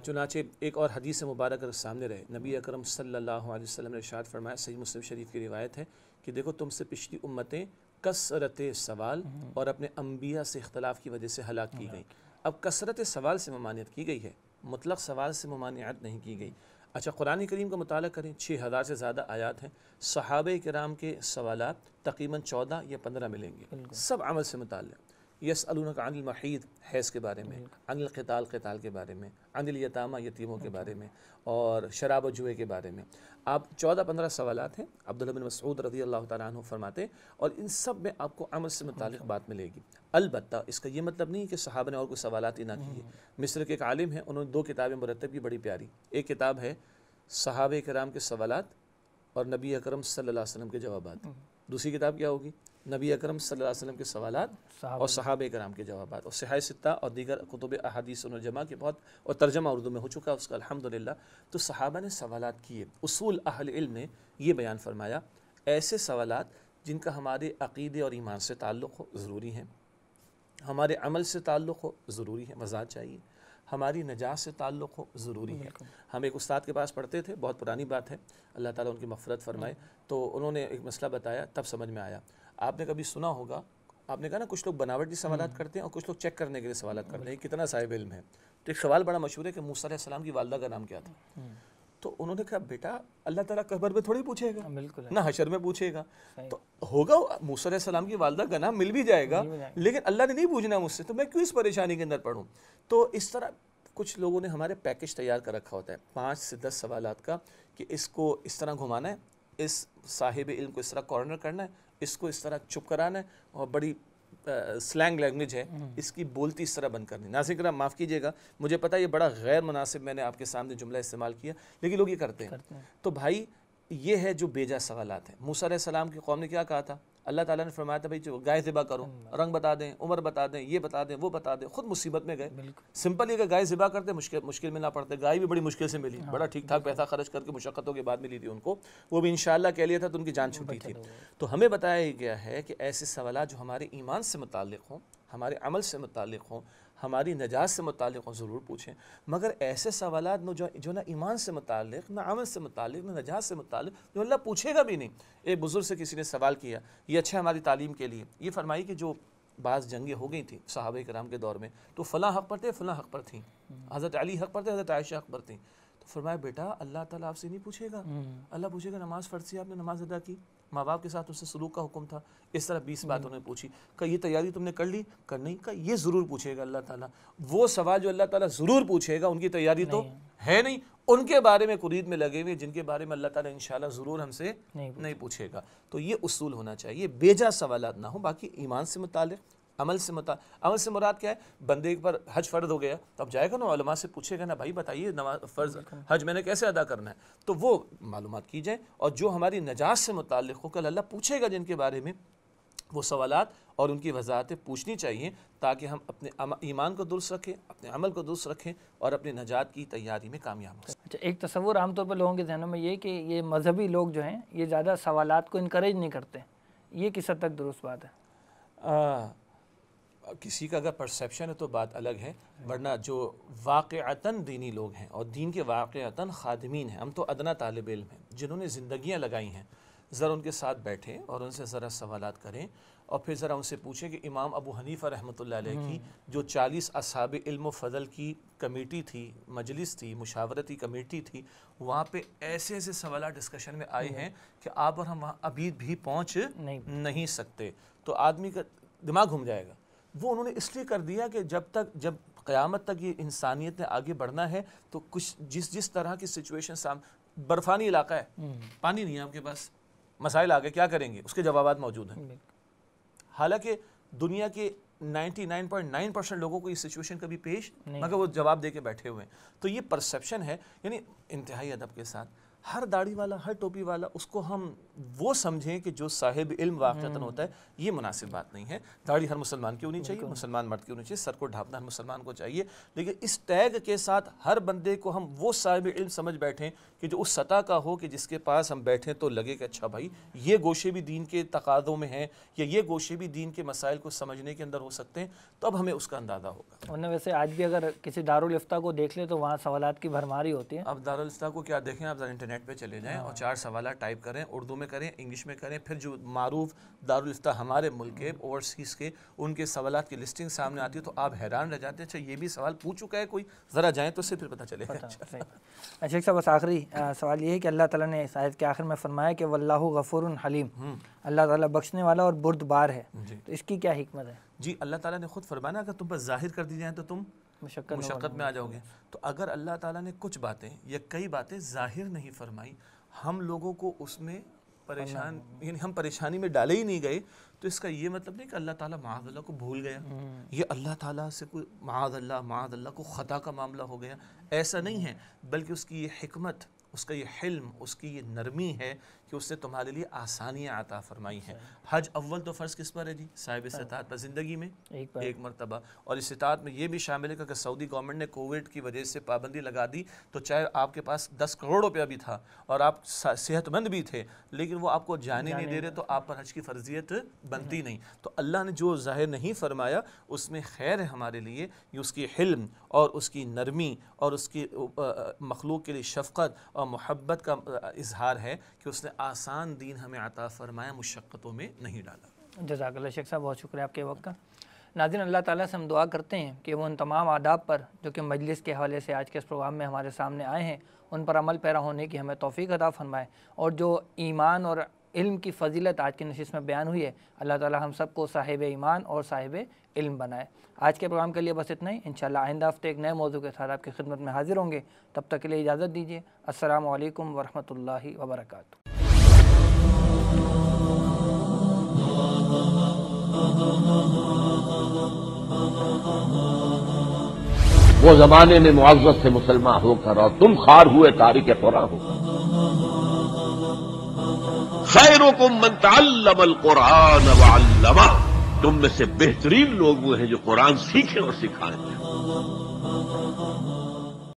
چنانچہ ایک اور حدیث مبارک سامنے رہے، نبی اکرم صلی اللہ علیہ وسلم نے ارشاد فرمایا، صحیح مسلم شریف کی روایت ہے کہ دیکھو تم سے پچھلی امتیں کثرت سوال اور اپنے انبیاء سے اختلاف کی وجہ سے ہلاک کی گئیں۔ اب کثرت سوال سے ممانعت کی گئی ہے، مطلق سوال سے ممانعت نہیں کی گئی۔ اچھا، قرآن کریم کا مطالعہ کریں، 6000 سے زیادہ آیات ہیں، صحابہ کرام کے سوالات تقریباً 14 یا 15 ملیں گے، سب عمل سے متعلق۔ یسألونک عن المحیض حیض کے بارے میں، عن القتال قتال کے بارے میں، عن الیتامى یتیموں کے بارے میں، اور شراب و جوئے کے بارے میں. آپ 14-15 سوالات ہیں. عبداللہ بن مسعود رضی اللہ تعالیٰ عنہ فرماتے اور ان سب میں آپ کو عمل سے متعلق بات ملے گی. البتہ اس کا یہ مطلب نہیں کہ صحابہ نے اور کوئی سوالات ہی نہ کیے. مصر کے ایک عالم ہیں، انہوں نے 2 کتابیں مرتب کی بڑی پیاری. ایک کتاب ہے صحابہ کرام کے سوالات اور نبی اکرم صلی اللہ علیہ وسلم کے جوابات. دوسری کتاب کیا ہوگی؟ نبی اکرم صلی اللہ علیہ وسلم کے سوالات اور صحابہ کرام کے جوابات. اور صحیح ستہ اور دیگر کتب احادیث انہوں نے جمع کی بہت، اور ترجمہ اردو میں ہو چکا اس کا الحمدللہ. تو صحابہ نے سوالات کیے. اصول اہل علم نے یہ بیان فرمایا ایسے سوالات جن کا ہمارے عقیدے اور ایمان سے تعلق ہو ضروری ہیں، ہمارے عمل سے تعلق ہو ضروری ہے، وضاحت چاہیے، ہماری نجات سے تعلق ہو ضروری ہے. ہم ایک استاد کے پاس پڑھتے تھے، بہت پرانی بات ہے، اللہ تعالیٰ ان کی مغفرت فرمائے. تو انہوں نے ایک مسئلہ بتایا، تب سمجھ میں آیا. آپ نے کبھی سنا ہوگا، آپ نے کہا نا کچھ لوگ بناوٹی سوالات کرتے ہیں اور کچھ لوگ چیک کرنے کے لیے سوالات کرتے ہیں کتنا صاحب علم ہے. تو ایک سوال بڑا مشہور ہے کہ موسیٰ علیہ السلام کی والدہ کا نام کیا تھا. تو انہوں نے کہا بیٹا اللہ تعالیٰ قبر میں تھوڑی پوچھے گا، نہ حشر میں پوچھے گا. تو ہوگا موسیٰ علیہ السلام کی والدہ کا نام مل بھی جائے گا، لیکن اللہ نے نہیں پوچھنا مجھ سے، تو میں کیوں اس پریشانی کے اندر پڑھوں. تو اس طرح کچھ لوگوں نے ہمارے پیکج تیار کر رکھا ہوتا ہے 5 سے 10 سوالات کا، کہ اس کو اس طرح گھمانا ہے، اس صاحب علم کو اس طرح کارنر کرنا ہے، اس کو اس طرح چپ کرانا ہے، اور بڑی سلینگ لینگویج ہے اس کی بولتی اس طرح بند کرنی. ناظرین کرام معاف کیجیے گا، مجھے پتہ یہ بڑا غیر مناسب میں نے آپ کے سامنے جملہ استعمال کیا، لیکن لوگ یہ کرتے ہیں. تو بھائی یہ ہے جو بیجا سوالات ہیں. موسیٰ علیہ السلام کی قوم نے کیا کہا تھا؟ اللہ تعالیٰ نے فرمایا تھا بھائی جو گائے ذبح کرو، رنگ بتا دیں، عمر بتا دیں، یہ بتا دیں، وہ بتا دیں. خود مصیبت میں گئے. سمپل یہ کہ گائے ذبح کرتے مشکل میں نہ پڑتے. گائے بھی بڑی مشکل سے ملی، بڑا ٹھیک ٹھاک پیسہ خرچ کر کے مشقتوں کے بعد ملی تھی ان کو، وہ بھی انشاءاللہ کہہ لیا تھا تو ان کی جان چھوٹی تھی. تو ہمیں بتایا گیا ہے کہ ایسے سوالات جو ہمارے ایمان سے متعلق ہوں، ہمارے عمل سے متعلق ہوں، ہماری نجات سے متعلق ہوں، ضرور پوچھیں. مگر ایسے سوالات جو نہ ایمان سے متعلق، نہ عمل سے متعلق، نہ نجات سے متعلق، جو اللہ پوچھے گا بھی نہیں. ایک بزرگ سے کسی نے سوال کیا، یہ اچھا ہماری تعلیم کے لیے، یہ فرمائی کہ جو بعض جنگیں ہو گئی تھیں صحابہ کرام کے دور میں، تو فلاں حق پر تھے، فلاں حق پر تھیں، حضرت علی حق پر تھے، حضرت عائشہ حق پر تھیں. تو فرمایا بیٹا اللہ تعالیٰ آپ سے نہیں پوچھے گا. اللہ پوچھے گا نماز فرض تھی، آپ نے نماز ادا کی، ماں باپ کے ساتھ اس سے سلوک کا حکم تھا. اس طرح 20 باتوں نے پوچھی. کہ یہ تیاری تم نے کر لی؟ کر نہیں. کہ یہ ضرور پوچھے گا اللہ تعالیٰ. وہ سوال جو اللہ تعالیٰ ضرور پوچھے گا ان کی تیاری تو ہے نہیں. ان کے بارے میں قرید میں لگے ہوئے جن کے بارے میں اللہ تعالیٰ انشاءاللہ ضرور ہم سے نہیں پوچھے گا. تو یہ اصول ہونا چاہیے، بیجا سوالات نہ ہوں. باقی ایمان سے متعلق، عمل سے مراد کیا ہے؟ بندے پر حج فرض ہو گیا تو اب جائے گا نا علماء سے پوچھے گا نا بھائی بتائیے فرض حج میں نے کیسے ادا کرنا ہے. تو وہ معلومات کی جائیں. اور جو ہماری نجات سے متعلق ہو کل اللہ پوچھے گا جن کے بارے میں، وہ سوالات اور ان کی وضاحتیں پوچھنی چاہیے تاکہ ہم اپنے ایمان کو درست رکھیں، اپنے عمل کو درست رکھیں اور اپنی نجات کی تیاری میں کامیاب ہوں. اچھا، ایک تصور عام طور پر لوگوں کے ذہنوں میں یہ کہ یہ مذہبی لوگ جو ہیں یہ زیادہ سوالات کو انکریج نہیں کرتے، یہ کس حد تک درست بات ہے؟ کسی کا اگر پرسیپشن ہے تو بات الگ ہے، ورنہ جو واقعتاً دینی لوگ ہیں اور دین کے واقعتاً خادمین ہیں، ہم تو ادنا طالب علم ہیں جنہوں نے زندگیاں لگائی ہیں، ذرا ان کے ساتھ بیٹھیں اور ان سے ذرا سوالات کریں اور پھر ذرا ان سے پوچھیں کہ امام ابو حنیفہ رحمۃ اللہ علیہ کی جو 40 اصحاب علم و فضل کی کمیٹی تھی، مجلس تھی، مشاورتی کمیٹی تھی، وہاں پہ ایسے ایسے سوالات ڈسکشن میں آئے ہیں کہ آپ اور ہم وہاں ابھی بھی پہنچ نہیں سکتے. تو آدمی کا دماغ گھوم جائے گا. وہ انہوں نے اس لیے کر دیا کہ جب قیامت تک یہ انسانیت نے آگے بڑھنا ہے تو کچھ جس طرح کی سچویشن برفانی علاقہ ہے، پانی نہیں ہے آپ کے پاس، مسائل آگے کیا کریں گے، اس کے جوابات موجود ہیں. حالانکہ دنیا کے 99.9% لوگوں کو یہ سچویشن کبھی پیش مگر وہ جواب دے کے بیٹھے ہوئے ہیں. تو یہ پرسیپشن ہے. یعنی انتہائی ادب کے ساتھ ہر داڑھی والا، ہر ٹوپی والا اس کو ہم وہ سمجھیں کہ جو صاحب علم واقعتاً ہوتا ہے، یہ مناسب بات نہیں ہے. داڑھی ہر مسلمان کی ہونی چاہیے، مسلمان مرد کی ہونی چاہیے، سر کو ڈھانپنا ہر مسلمان کو چاہیے، لیکن اس ٹیگ کے ساتھ ہر بندے کو ہم وہ صاحب علم سمجھ بیٹھیں کہ جو اس سطح کا ہو کہ جس کے پاس ہم بیٹھیں تو لگے کہ اچھا بھائی یہ گوشے بھی دین کے تقاضوں میں ہیں یا یہ گوشے بھی دین کے مسائل کو سمجھنے کے اندر ہو سکتے ہیں، تو اب ہمیں اس کا اندازہ ہوگا. ورنہ ویسے آج بھی اگر کسی دارالفتہ کو دیکھ لیں تو وہاں سوالات کی بھرماری ہوتی ہے. اب دارالفتہ کو کیا دیکھیں، آپ ذرا انٹرنیٹ انٹرنیٹ پہ چلے جائیں اور 4 سوالات ٹائپ کریں، اردو میں کریں، انگلش میں کریں، پھر جو معروف دارالفتہ ہمارے ملک کے اوورسیز کے ان کے سوالات کی لسٹنگ سامنے آتی ہے تو آپ حیران رہ جاتے ہیں، اچھا یہ بھی سوال پوچھ چکا ہے کوئی، ذرا جائیں تو اس سے پھر پتہ چلے گا۔ شیخ صاحب بس آخری سوال یہ ہے کہ اللہ تعالیٰ نے اس آیت کے آخر میں فرمایا کہ واللہ غفور حلیم، اللہ تعالیٰ بخشنے والا اور بردبار ہے، تو اس کی کیا حکمت ہے؟ جی اللہ تعالیٰ نے خود فرمانا اگر تم پر ظاہر کر دی جائیں تو تم مشقت میں آ جاؤ گے، تو اگر اللہ تعالیٰ نے کچھ باتیں یا کئی باتیں ظاہر نہیں فرمائی، ہم لوگوں کو اس میں پریشان یعنی ہم پریشانی میں ڈالے ہی نہیں گئے، تو اس کا یہ مطلب نہیں کہ اللہ تعالیٰ معاذ اللہ کو بھول گیا، یہ اللہ تعالیٰ سے کوئی معاذ اللہ کو خطا کا معاملہ ہو گیا، ایسا نہیں ہے، بلکہ اس کی یہ حکمت، اس کا یہ حلم، اس کی یہ نرمی ہے کہ اس نے تمہارے لیے آسانیاں عطا فرمائی ہیں۔ حج اول تو فرض کس پر ہے جی؟ صاحب استطاعت پر، زندگی میں ایک مرتبہ، اور استطاعت میں یہ بھی شامل ہے کہ اگر سعودی گورنمنٹ نے کووڈ کی وجہ سے پابندی لگا دی تو چاہے آپ کے پاس 10 کروڑ روپیہ بھی تھا اور آپ صحت مند بھی تھے لیکن وہ آپ کو جانے نہیں دے رہے تو آپ پر حج کی فرضیت بنتی نہیں، تو اللہ نے جو ظاہر نہیں فرمایا اس میں خیر ہے ہمارے لیے، یہ اس کی حلم اور اس کی نرمی اور اس کی مخلوق کے لیے شفقت اور محبت کا اظہار ہے کہ اس نے آسان دین ہمیں عطا فرمایا، مشقتوں میں نہیں ڈالا۔ جزاک اللہ شیخ صاحب، بہت شکریہ آپ کے وقت کا۔ ناظرین اللہ تعالیٰ سے ہم دعا کرتے ہیں کہ وہ ان تمام آداب پر جو کہ مجلس کے حوالے سے آج کے اس پروگرام میں ہمارے سامنے آئے ہیں ان پر عمل پیرا ہونے کی ہمیں توفیق عطا فرمائے، اور جو ایمان اور علم کی فضیلت آج کی نشست میں بیان ہوئی ہے اللہ تعالیٰ ہم سب کو صاحب ایمان اور صاحب علم بنائے۔ آج کے پروگرام کے لیے بس اتنا ہی، انشاءاللہ آئندہ ہفتے ایک نئے موضوع کے ساتھ آپ کی خدمت میں حاضر ہوں گے، تب تک کے لیے اجازت دیجیے، السلام علیکم ورحمۃ اللہ وبرکاتہ۔ وہ زمانے میں معزز سے مسلمان ہو کر اور تم خوار ہوئے تارک قرآن ہو۔ خیرکم من تعلم القرآن وعلمہ، تم میں سے بہترین لوگ وہ ہیں جو قرآن سیکھیں اور سکھائیں۔